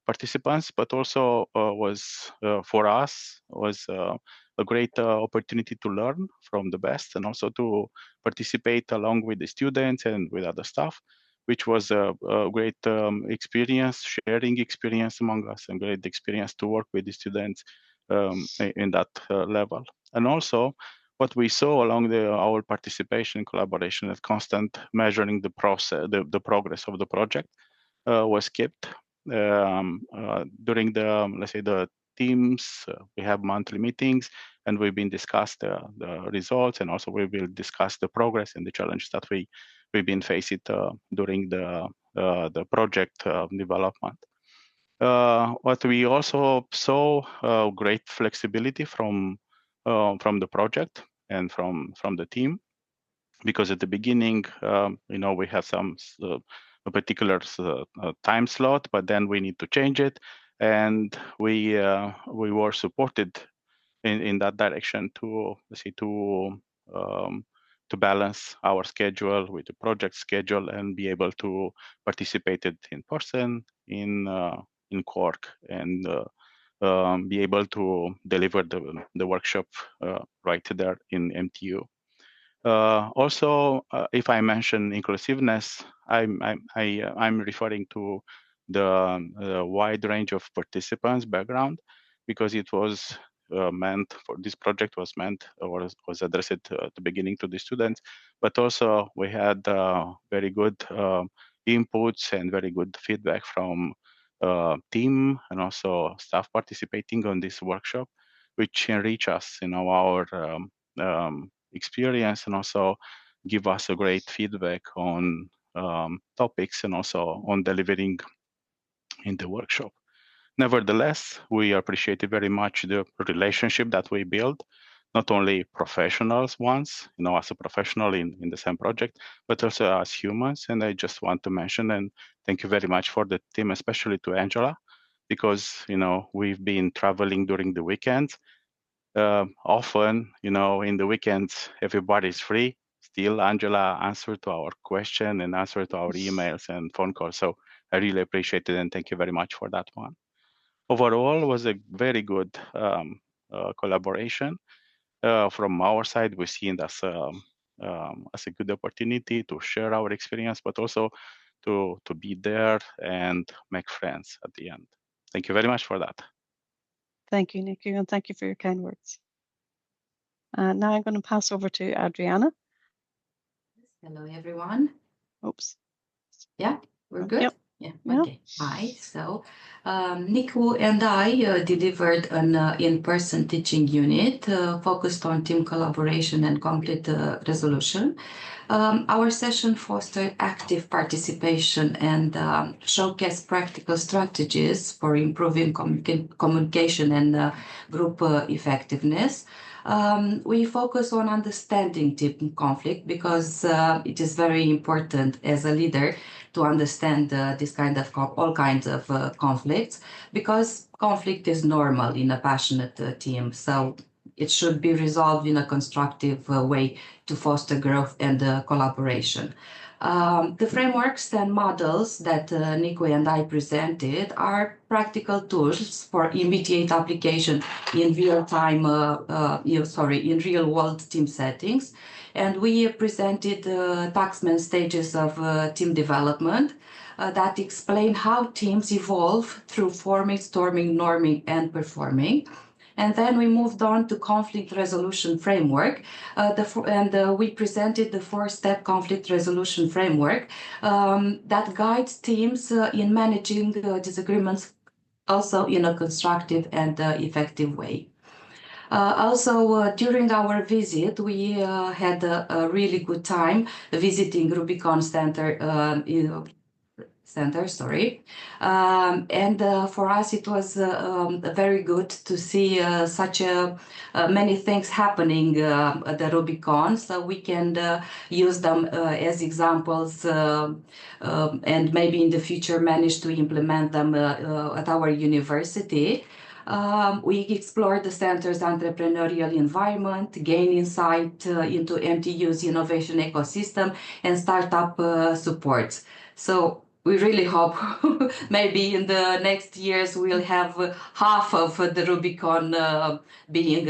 participants, but also was for us was a great opportunity to learn from the best, and also to participate along with the students and with other staff, which was a great experience, sharing experience among us, and great experience to work with the students in that level. And also, what we saw along our participation, collaboration, and constant measuring the process, the progress of the project was kept during the, let's say, the teams. We have monthly meetings, and we've been discussed the results, and also we will discuss the progress and the challenges that we've been facing during the project development. What we also saw great flexibility from the project and from the team, because at the beginning, we have some a particular time slot, but then we need to change it, and we were supported in that direction to, let's say, to balance our schedule with the project schedule and be able to participate in person in Cork, and be able to deliver the workshop right there in MTU. Also, if I mention inclusiveness, I'm referring to the wide range of participants' background, because it was meant for this project was meant or was addressed at the beginning to the students, but also we had very good inputs and very good feedback from team and also staff participating on this workshop, which enrich us in our experience, and also give us a great feedback on topics, and also on delivering in the workshop. Nevertheless, we appreciated very much the relationship that we built, not only professionals ones, as a professional in the same project, but also as humans. And I just want to mention and thank you very much for the team, especially to Angela, because we've been traveling during the weekends. Often, in the weekends, everybody's free. Still, Angela answered to our question and answered to our emails and phone calls. So I really appreciate it, and thank you very much for that one. Overall, it was a very good collaboration. From our side, we see it as a good opportunity to share our experience, but also to be there and make friends at the end. Thank you very much for that. Thank you, Nicky, and thank you for your kind words. Now I'm going to pass over to Adriana. Hello, everyone. Oops. Yeah, we're good? Yep. Yeah, okay. Hi. So, Nico and I delivered an in-person teaching unit focused on team collaboration and conflict resolution. Our session fostered active participation and showcased practical strategies for improving communication and group effectiveness. We focus on understanding team conflict, because it is very important as a leader to understand this kind of all kinds of conflicts, because conflict is normal in a passionate team. So it should be resolved in a constructive way to foster growth and collaboration. The frameworks and models that Nico and I presented are practical tools for immediate application in real-time, in real-world team settings. And we presented taxman stages of team development that explain how teams evolve through forming, storming, norming, and performing. And then we moved on to conflict resolution framework, we presented the 4-step conflict resolution framework that guides teams in managing disagreements also in a constructive and effective way. During our visit, we had a really good time visiting Rubicon Center, for us it was very good to see such many things happening at the Rubicon, so we can use them as examples and maybe in the future manage to implement them at our university. We explored the center's entrepreneurial environment, gain insight into MTU's innovation ecosystem and startup support. So we really hope maybe in the next years we'll have half of the Rubicon being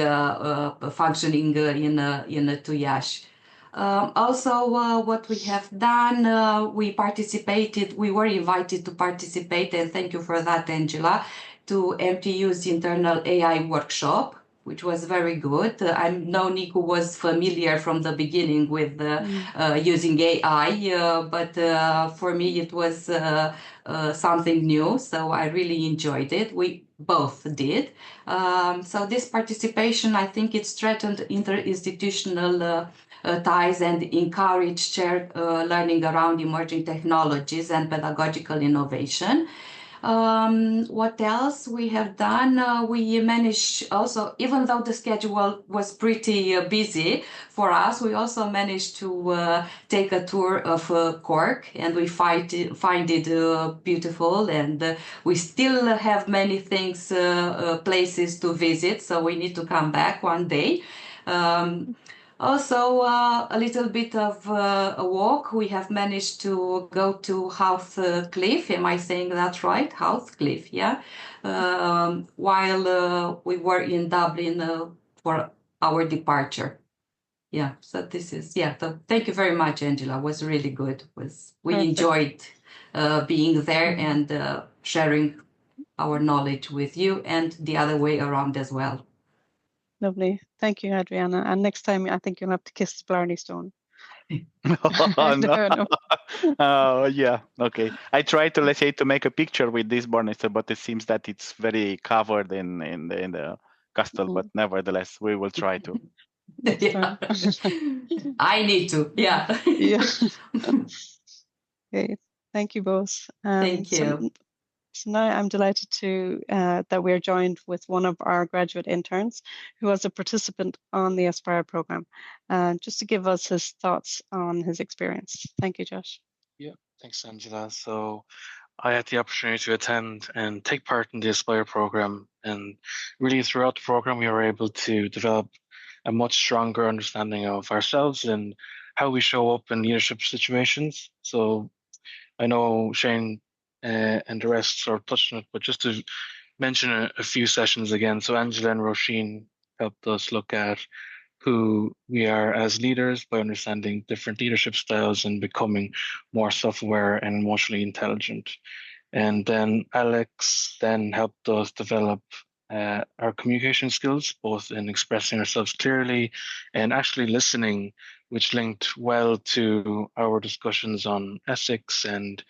functioning in Tuyash. What we have done, we were invited to participate, and thank you for that, Angela, to MTU's internal AI workshop, which was very good. I know Nico was familiar from the beginning with using AI, but for me it was something new, so I really enjoyed it. We both did. So this participation, I think it strengthened interinstitutional ties and encouraged shared learning around emerging technologies and pedagogical innovation. What else we have done? We managed also, even though the schedule was pretty busy for us, we also managed to take a tour of Cork, and we find it beautiful, and we still have many things, places to visit, so we need to come back one day. A little bit of a walk. We have managed to go to Howth Cliff. Am I saying that right? Howth Cliff, yeah. While we were in Dublin for our departure. Yeah, so this is, so thank you very much, Angela. It was really good. We enjoyed being there and sharing our knowledge with you and the other way around as well. Lovely. Thank you, Adriana. And next time, I think you'll have to kiss the Blarney Stone. No. Oh, yeah. Okay. I tried to, let's say, to make a picture with this banister, but it seems that it's very covered in the castle. But nevertheless, we will try to. Yeah. I need to. Yeah. Yeah. Okay. Thank you both. Thank you. So now I'm delighted to that we're joined with one of our graduate interns who was a participant on the Aspire program, just to give us his thoughts on his experience. Thank you, Josh. Yeah, thanks, Angela. So I had the opportunity to attend and take part in the Aspire program, and really throughout the program we were able to develop a much stronger understanding of ourselves and how we show up in leadership situations. So I know Shane and the rest sort of touched on it, but just to mention a few sessions again. So Angela and Roisin helped us look at who we are as leaders by understanding different leadership styles and becoming more self-aware and emotionally intelligent. And then Alex then helped us develop our communication skills, both in expressing ourselves clearly and actually listening, which linked well to our discussions on ethics and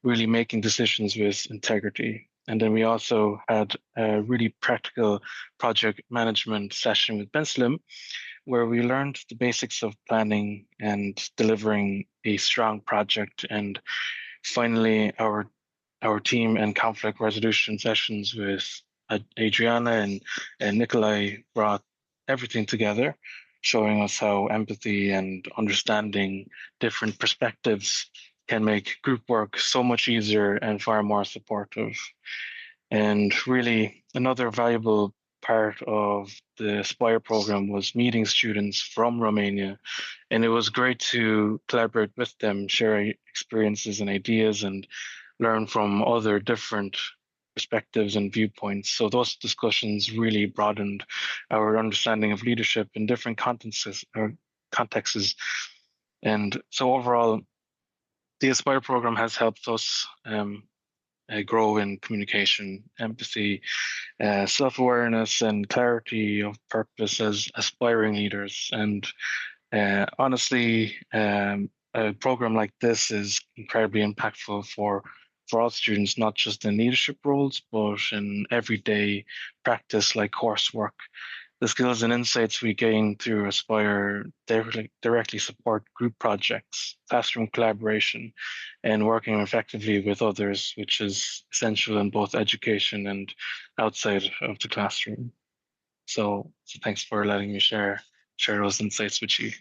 really making decisions with integrity. And then we also had a really practical project management session with Ben Slim, where we learned the basics of planning and delivering a strong project. And finally, our team and conflict resolution sessions with Adriana and Nikolai brought everything together, showing us how empathy and understanding different perspectives can make group work so much easier and far more supportive. And really, another valuable part of the Aspire program was meeting students from Romania, and it was great to collaborate with them, share experiences and ideas, and learn from other different perspectives and viewpoints. So those discussions really broadened our understanding of leadership in different contexts. And so overall, the Aspire program has helped us grow in communication, empathy, self-awareness, and clarity of purpose as aspiring leaders. And honestly, a program like this is incredibly impactful for all students, not just in leadership roles, but in everyday practice like coursework. The skills and insights we gain through Aspire directly support group projects, classroom collaboration, and working effectively with others, which is essential in both education and outside of the classroom. So thanks for letting me share those insights with you.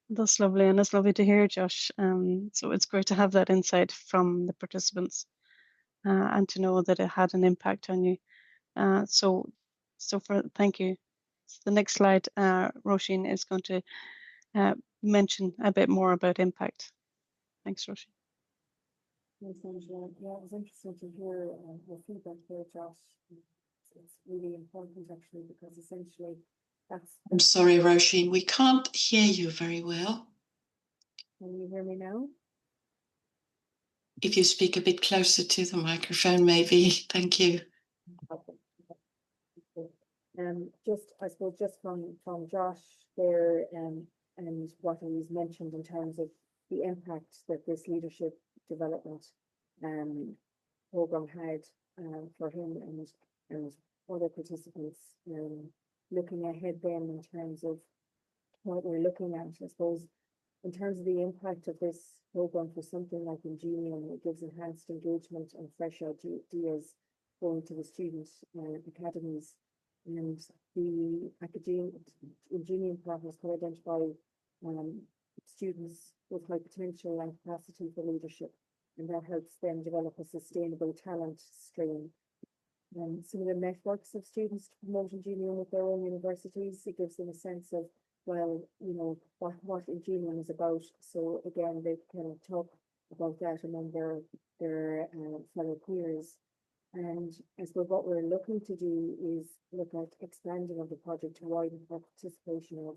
That's lovely, and it's lovely to hear, Josh. So it's great to have that insight from the participants and to know that it had an impact on you. Thank you. So the next slide, Roisin is going to mention a bit more about impact. Thanks, Roisin. Thanks, Angela. Yeah, it was interesting to hear your feedback there, Josh. It's really important actually, because essentially that's... I'm sorry, Roisin, we can't hear you very well. Can you hear me now? If you speak a bit closer to the microphone, maybe. Thank you. I suppose just from Josh there, and what he's mentioned in terms of the impact that this leadership development program had for him and other participants. Looking ahead then in terms of what we're looking at, I suppose, in terms of the impact of this program for something like INGENIUM, it gives enhanced engagement and fresh ideas going to the student academies. And the INGENIUM partners can identify students with high potential and capacity for leadership, and that helps them develop a sustainable talent stream. Some of the networks of students to promote INGENIUM with their own universities, it gives them a sense of, well, you know, what INGENIUM is about. So again, they can talk about that among their fellow peers. And I suppose what we're looking to do is look at expanding of the project to widen participation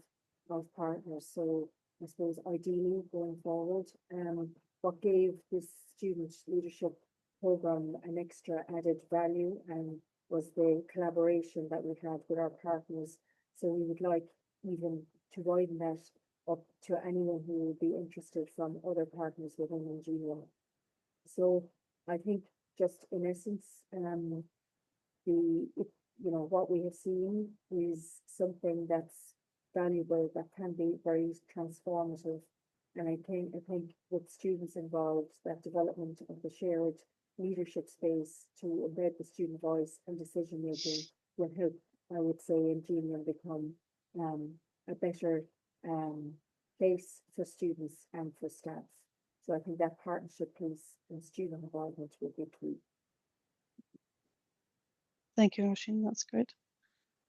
of partners. So I suppose ideally going forward, what gave this student leadership program an extra added value and was the collaboration that we had with our partners. So we would like even to widen that up to anyone who would be interested from other partners within INGENIUM. So I think just in essence, what we have seen is something that's valuable, that can be very transformative. And I think with students involved, that development of the shared leadership space to embed the student voice and decision making will help, I would say, INGENIUM become a better place for students and for staff. So I think that partnership piece and student involvement will be key. Thank you, Roisin. That's great.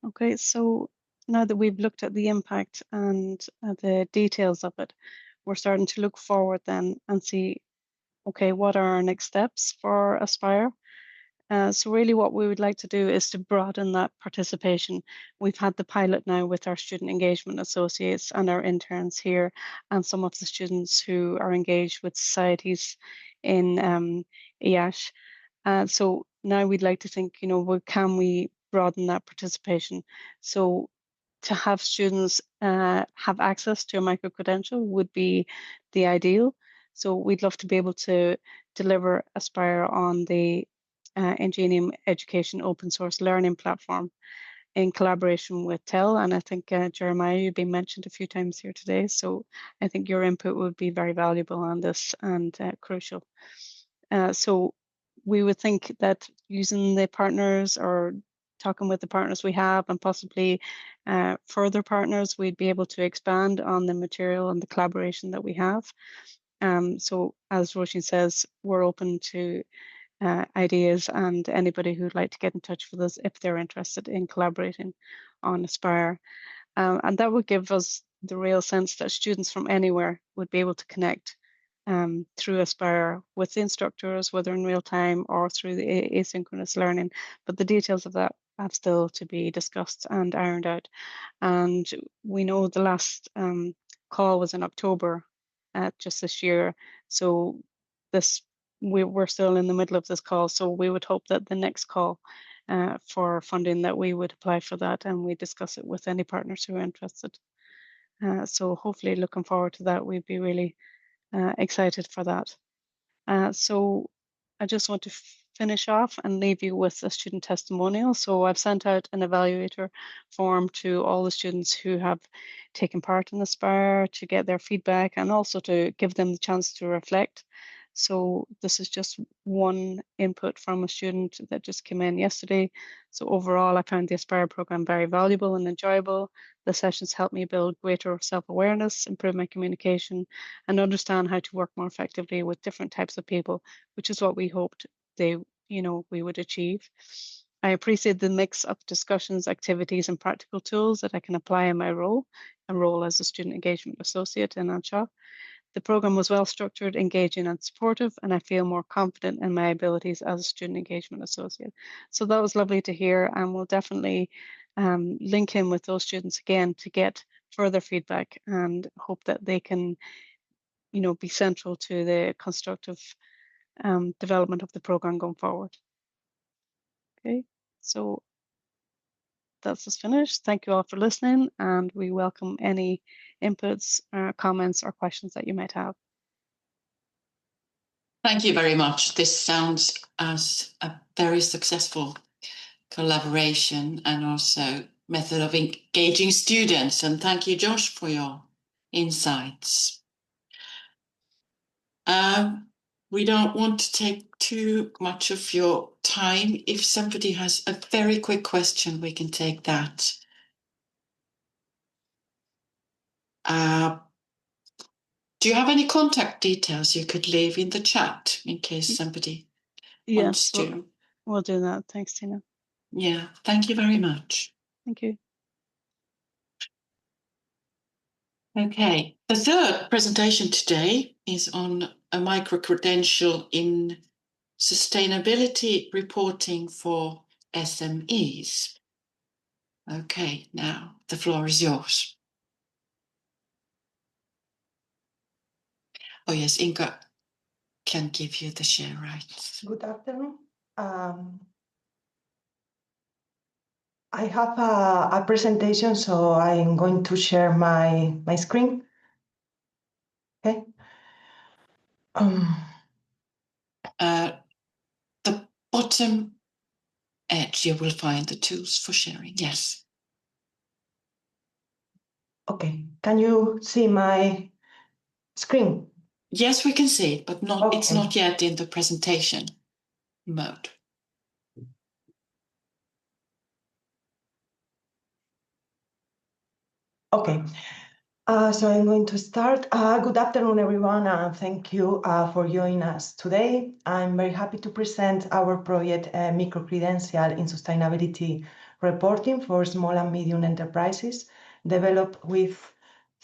Okay, so now that we've looked at the impact and the details of it, we're starting to look forward then and see, okay, what are our next steps for Aspire? So really what we would like to do is to broaden that participation. We've had the pilot now with our student engagement associates and our interns here, and some of the students who are engaged with societies in IASH. So now we'd like to think, you know, well, can we broaden that participation? So to have students have access to a micro-credential would be the ideal. So we'd love to be able to deliver Aspire on the INGENIUM Education Open Source Learning Platform in collaboration with TEL. And I think, Jeremiah, you've been mentioned a few times here today. So I think your input would be very valuable on this and crucial. So we would think that using the partners or talking with the partners we have and possibly further partners, we'd be able to expand on the material and the collaboration that we have. So as Roisin says, we're open to ideas, and anybody who'd like to get in touch with us if they're interested in collaborating on Aspire. And that would give us the real sense that students from anywhere would be able to connect through Aspire with the instructors, whether in real time or through the asynchronous learning. But the details of that have still to be discussed and ironed out. And we know the last call was in October just this year. So we're still in the middle of this call. So we would hope that the next call for funding, that we would apply for that and we discuss it with any partners who are interested. So hopefully looking forward to that. We'd be really excited for that. So I just want to finish off and leave you with a student testimonial. So I've sent out an evaluator form to all the students who have taken part in Aspire to get their feedback and also to give them the chance to reflect. So this is just one input from a student that just came in yesterday. So overall, I found the Aspire program very valuable and enjoyable. The sessions helped me build greater self-awareness, improve my communication, and understand how to work more effectively with different types of people, which is what we hoped we would achieve. I appreciate the mix of discussions, activities, and practical tools that I can apply in my role as a student engagement associate in Anseo. The program was well structured, engaging, and supportive, and I feel more confident in my abilities as a student engagement associate. So that was lovely to hear, and we'll definitely link in with those students again to get further feedback and hope that they can, be central to the constructive development of the program going forward. Okay, so that's us finished. Thank you all for listening, and we welcome any inputs, comments, or questions that you might have. Thank you very much. This sounds as a very successful collaboration and also method of engaging students. And thank you, Josh, for your insights. We don't want to take too much of your time. If somebody has a very quick question, we can take that. Do you have any contact details you could leave in the chat in case somebody wants to? We'll do that. Thanks, Tina. Yeah, thank you very much. Thank you. Okay, the third presentation today is on a micro-credential in sustainability reporting for SMEs. Okay, now the floor is yours. Oh yes, Inga can give you the share rights. Good afternoon. I have a presentation, so I'm going to share my screen. Okay. The bottom edge, you will find the tools for sharing. Yes. Okay. Can you see my screen? Yes, we can see it, but not. Okay. It's not yet in the presentation mode. Okay. So I'm going to start. Good afternoon, everyone, and thank you for joining us today. I'm very happy to present our project, Microcredential in Sustainability Reporting for Small and Medium Enterprises, developed with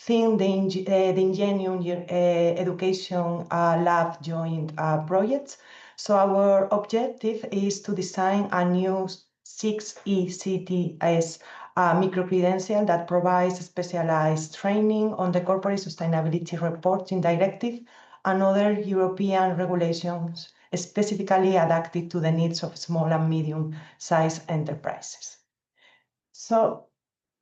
the INGENIUM Education Lab joint projects. So our objective is to design a new 6ECTS microcredential that provides specialized training on the Corporate Sustainability Reporting Directive and other European regulations specifically adapted to the needs of small and medium-sized enterprises. So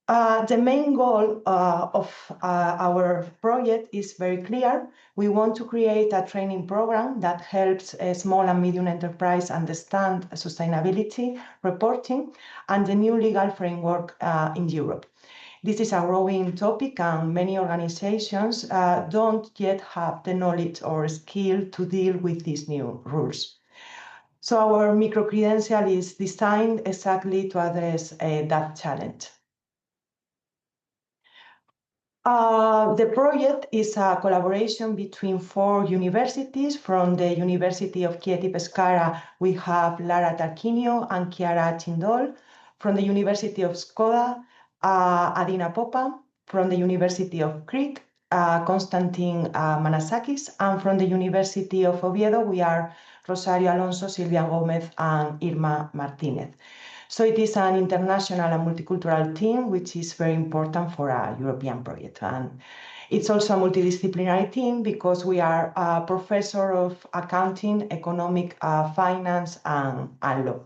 the main goal of our project is very clear. We want to create a training program that helps small and medium enterprise understand sustainability reporting and the new legal framework in Europe. This is a growing topic, and many organizations don't yet have the knowledge or skill to deal with these new rules. So our microcredential is designed exactly to address that challenge. The project is a collaboration between 4 universities. From the University of Chieti-Pescara, we have Lara Tarquinio and Chiara Cindol. From the University of Skoda, Adina Popa. From the University of Crete, Konstantin Manasakis. And from the University of Oviedo, we are Rosario Alonso, Silvia Gomez, and Irma Martinez. So it is an international and multicultural team, which is very important for a European project. And it's also a multidisciplinary team because we are a professor of accounting, economic finance, and law.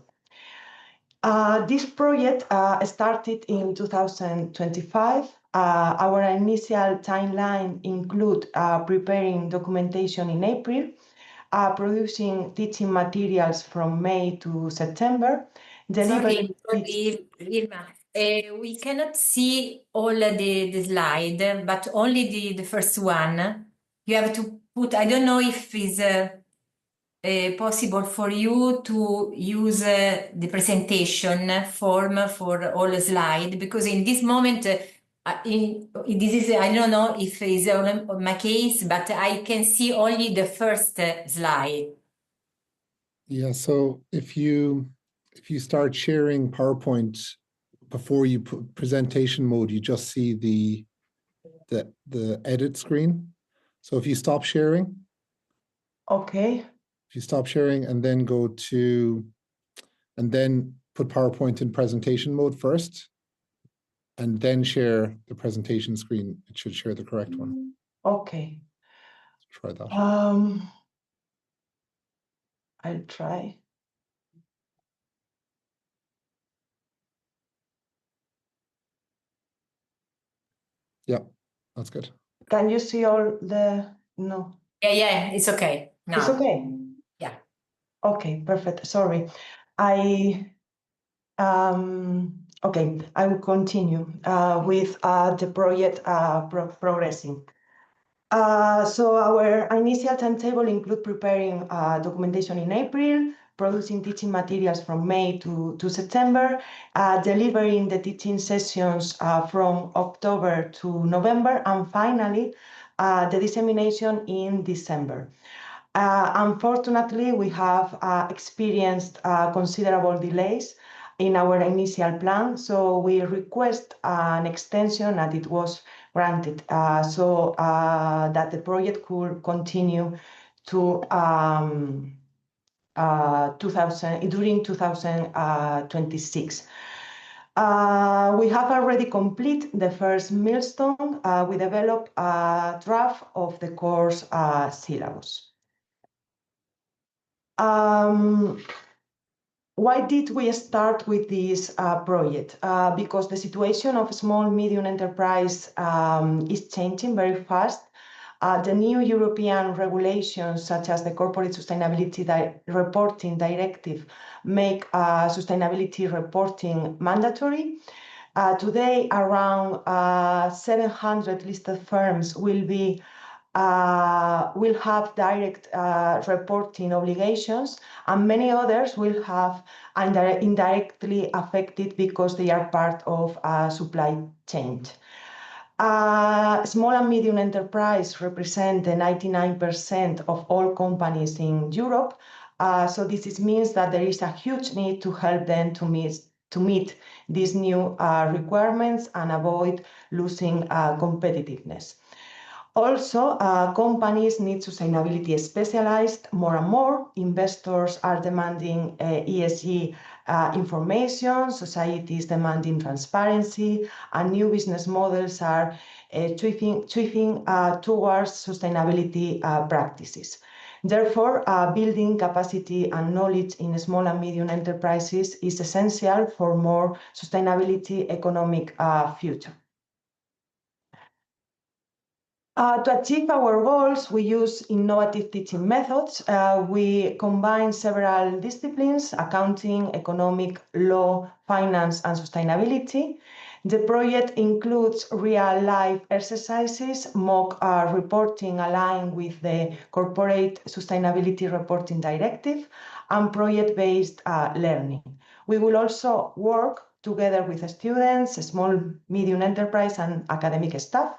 This project started in 2025. Our initial timeline include preparing documentation in April, producing teaching materials from May to September, Sorry, Irma. We cannot see all the slide, but only the first one. You have to put, I don't know if it's possible for you to use the presentation form for all the slide, because in this moment, this is, I don't know if it's on my case, but I can see only the first slide. Yeah, so if you start sharing PowerPoint before you put presentation mode, you just see the edit screen. So if you stop sharing. Okay. If you stop sharing and then go to, and then put PowerPoint in presentation mode first, and then share the presentation screen, it should share the correct one. Okay. Try that. I'll try. Yeah, that's good. Can you see all the, no? Yeah, it's okay now. It's okay? Yeah. Okay, perfect. Sorry. Okay, I will continue with the project progressing. So our initial timetable include preparing documentation in April, producing teaching materials from May to September, delivering the teaching sessions from October to November, and finally, the dissemination in December. Unfortunately, we have experienced considerable delays in our initial plan, so we request an extension, and it was granted, so that the project could continue to during 2026. We have already completed the first milestone. We developed a draft of the course syllabus. Why did we start with this project? Because the situation of small medium enterprise is changing very fast. The new European regulations, such as the Corporate Sustainability Reporting Directive, make sustainability reporting mandatory. Today, around 700 listed firms will have direct reporting obligations, and many others will have indirectly affected because they are part of supply chain. Small and medium enterprise represent the 99% of all companies in Europe. So this means that there is a huge need to help them to meet these new requirements and avoid losing competitiveness. Also, companies need sustainability specialized more and more. Investors are demanding ESG information, society is demanding transparency, and new business models are tweaking towards sustainability practices. Therefore, building capacity and knowledge in small and medium enterprises is essential for more sustainability economic future. To achieve our goals, we use innovative teaching methods. We combine several disciplines: accounting, economic, law, finance, and sustainability. The project includes real-life exercises, mock reporting aligned with the Corporate Sustainability Reporting Directive, and project-based learning. We will also work together with students, small, medium enterprise, and academic staff.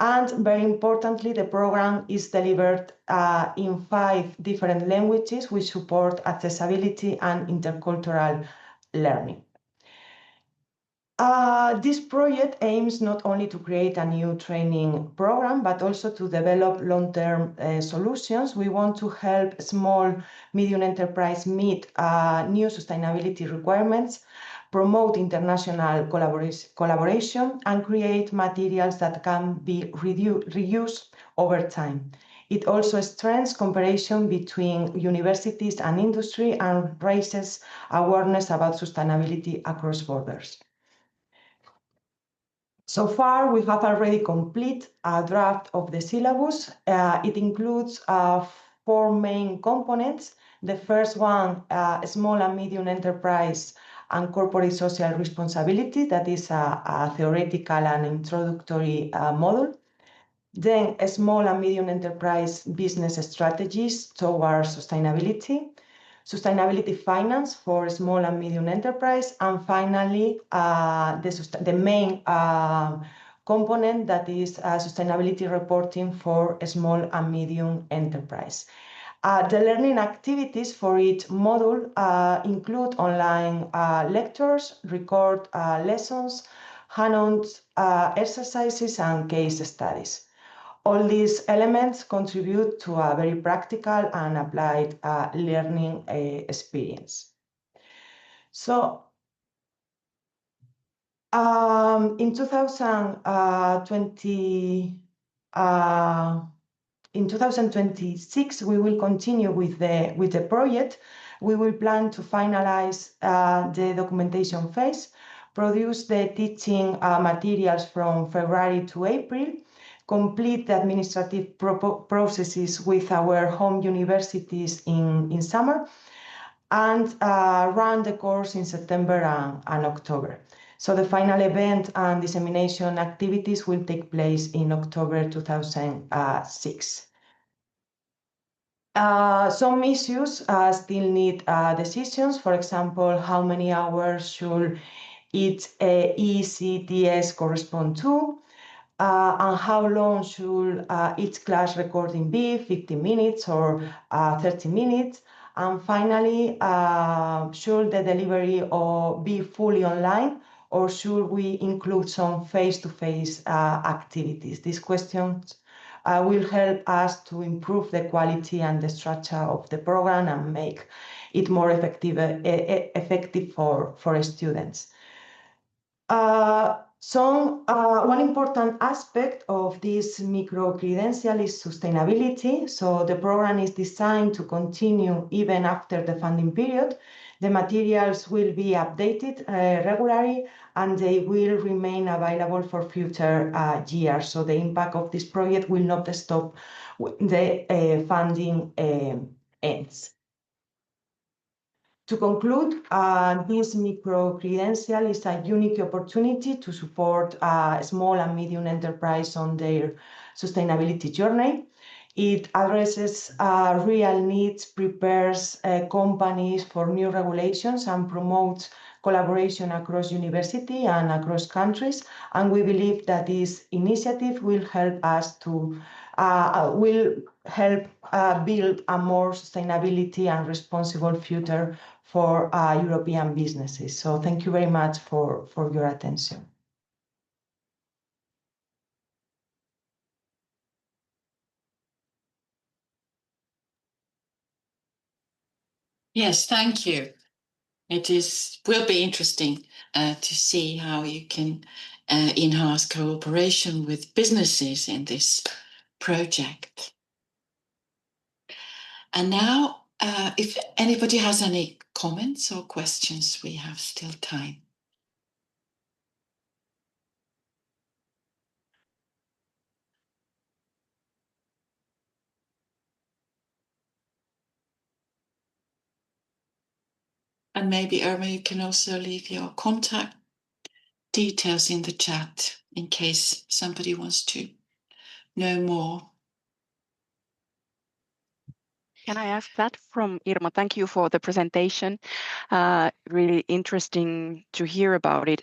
And very importantly, the program is delivered in 5 different languages, which support accessibility and intercultural learning. This project aims not only to create a new training program, but also to develop long-term solutions. We want to help small, medium enterprise meet new sustainability requirements, promote international collaboration, and create materials that can be reused over time. It also strengthens cooperation between universities and industry and raises awareness about sustainability across borders. So far, we have already completed a draft of the syllabus. It includes 4 main components. The first one, small and medium enterprise and corporate social responsibility. That is a theoretical and introductory module. Then a small and medium enterprise business strategies towards sustainability. Sustainability finance for small and medium enterprise, and finally the main component, that is sustainability reporting for small and medium enterprise. The learning activities for each module include online lectures, record lessons, hand-on exercises, and case studies. All these elements contribute to a very practical and applied learning experience. So, in 2026, we will continue with the project. We will plan to finalize the documentation phase, produce the teaching materials from February to April, complete the administrative processes with our home universities in summer, and run the course in September and October. So the final event and dissemination activities will take place in October 2006. Some issues still need decisions. For example, how many hours should each ECTS correspond to? And how long should each class recording be, 50 minutes or 30 minutes? And finally, should the delivery be fully online, or should we include some face-to-face activities? These questions will help us to improve the quality and the structure of the program and make it more effective for students. One important aspect of this micro-credential is sustainability. So the program is designed to continue even after the funding period. The materials will be updated regularly, and they will remain available for future years. So the impact of this project will not stop when the funding ends. To conclude, this micro-credential is a unique opportunity to support small and medium enterprise on their sustainability journey. It addresses real needs, prepares companies for new regulations, and promotes collaboration across university and across countries. And we believe that this initiative will help us to build a more sustainability and responsible future for European businesses. So thank you very much for your attention. Yes, thank you. Will be interesting to see how you can enhance cooperation with businesses in this project. And now, if anybody has any comments or questions, we have still time. And maybe, Irma, you can also leave your contact details in the chat in case somebody wants to know more. Can I ask that from Irma? Thank you for the presentation. Really interesting to hear about it.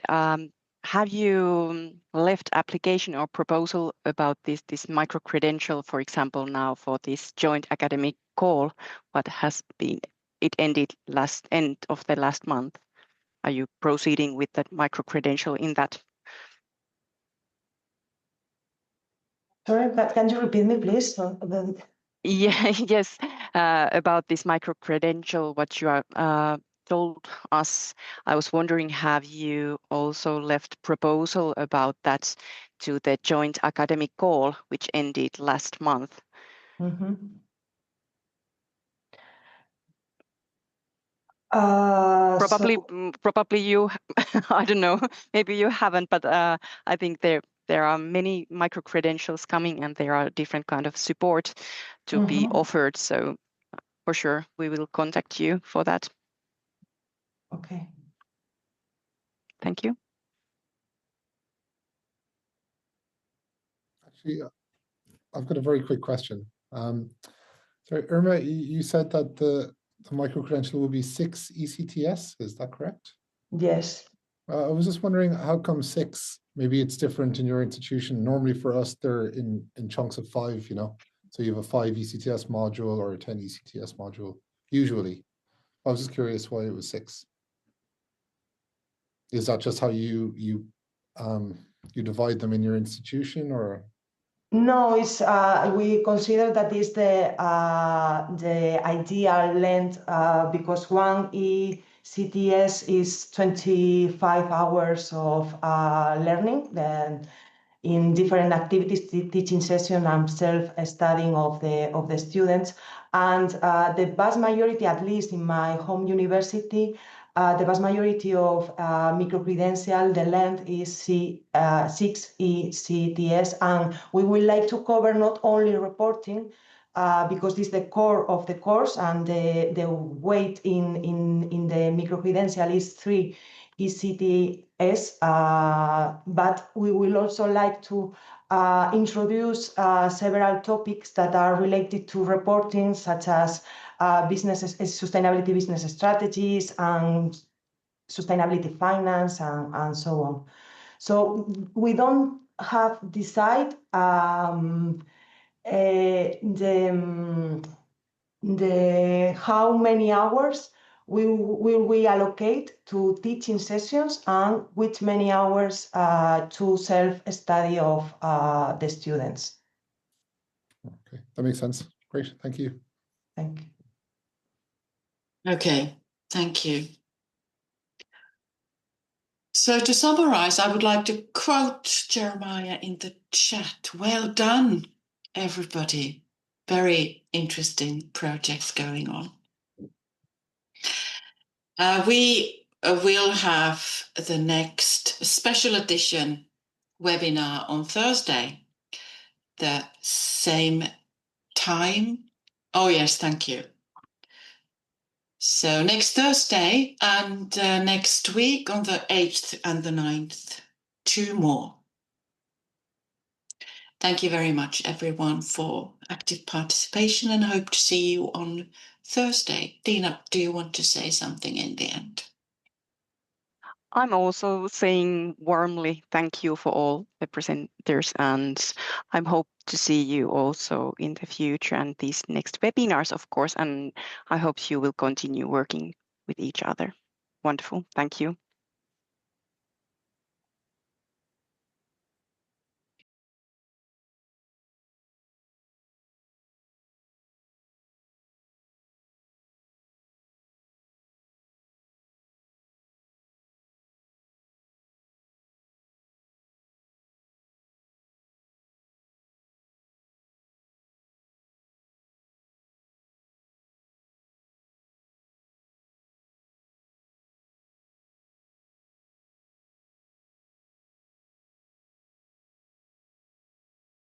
have you left application or proposal about this micro-credential, for example, now for this joint academic call, what has been, it ended end of the last month? Are you proceeding with that micro-credential in that? Sorry, but can you repeat me, please? Yeah, yes, about this micro-credential, what you are told us. I was wondering, have you also left proposal about that to the joint academic call, which ended last month? Mm-hmm. Probably you, I don't know, maybe you haven't, but I think there are many micro-credentials coming and there are different kind of support to be offered. So for sure, we will contact you for that. Okay. Thank you. Actually, I've got a very quick question. So Irma, you said that the micro-credential will be 6 ECTS, is that correct? Yes. I was just wondering, how come 6? Maybe it's different in your institution. Normally for us, they're in chunks of 5, you know? So you have a 5 ECTS module or a 10 ECTS module, usually. I was just curious why it was 6. Is that just how you divide them in your institution, or? No, it's we consider that is the ideal length because one ECTS is 25 hours of learning, then in different activities, teaching session and self-studying of the students. And the vast majority, at least in my home university, the vast majority of micro-credential, the length is 6 ECTS, and we would like to cover not only reporting, because this is the core of the course, and the weight in the micro-credential is 3 ECTS, but we will also like to introduce several topics that are related to reporting, such as sustainability business strategies and sustainability finance and so on. So we don't have decided the how many hours will we allocate to teaching sessions and which many hours to self-study of the students. Okay, that makes sense. Great, thank you. Thank you. Okay, thank you. So to summarize, I would like to quote Jeremiah in the chat. Well done, everybody. Very interesting projects going on. We will have the next special edition webinar on Thursday, the same time. Oh, yes, thank you. So next Thursday and next week on the 8th and the 9th, 2 more. Thank you very much, everyone, for active participation, and hope to see you on Thursday. Tiina, do you want to say something in the end? I'm also saying warmly thank you for all the presenters, and I hope to see you also in the future and these next webinars, of course, and I hope you will continue working with each other. Wonderful. Thank you.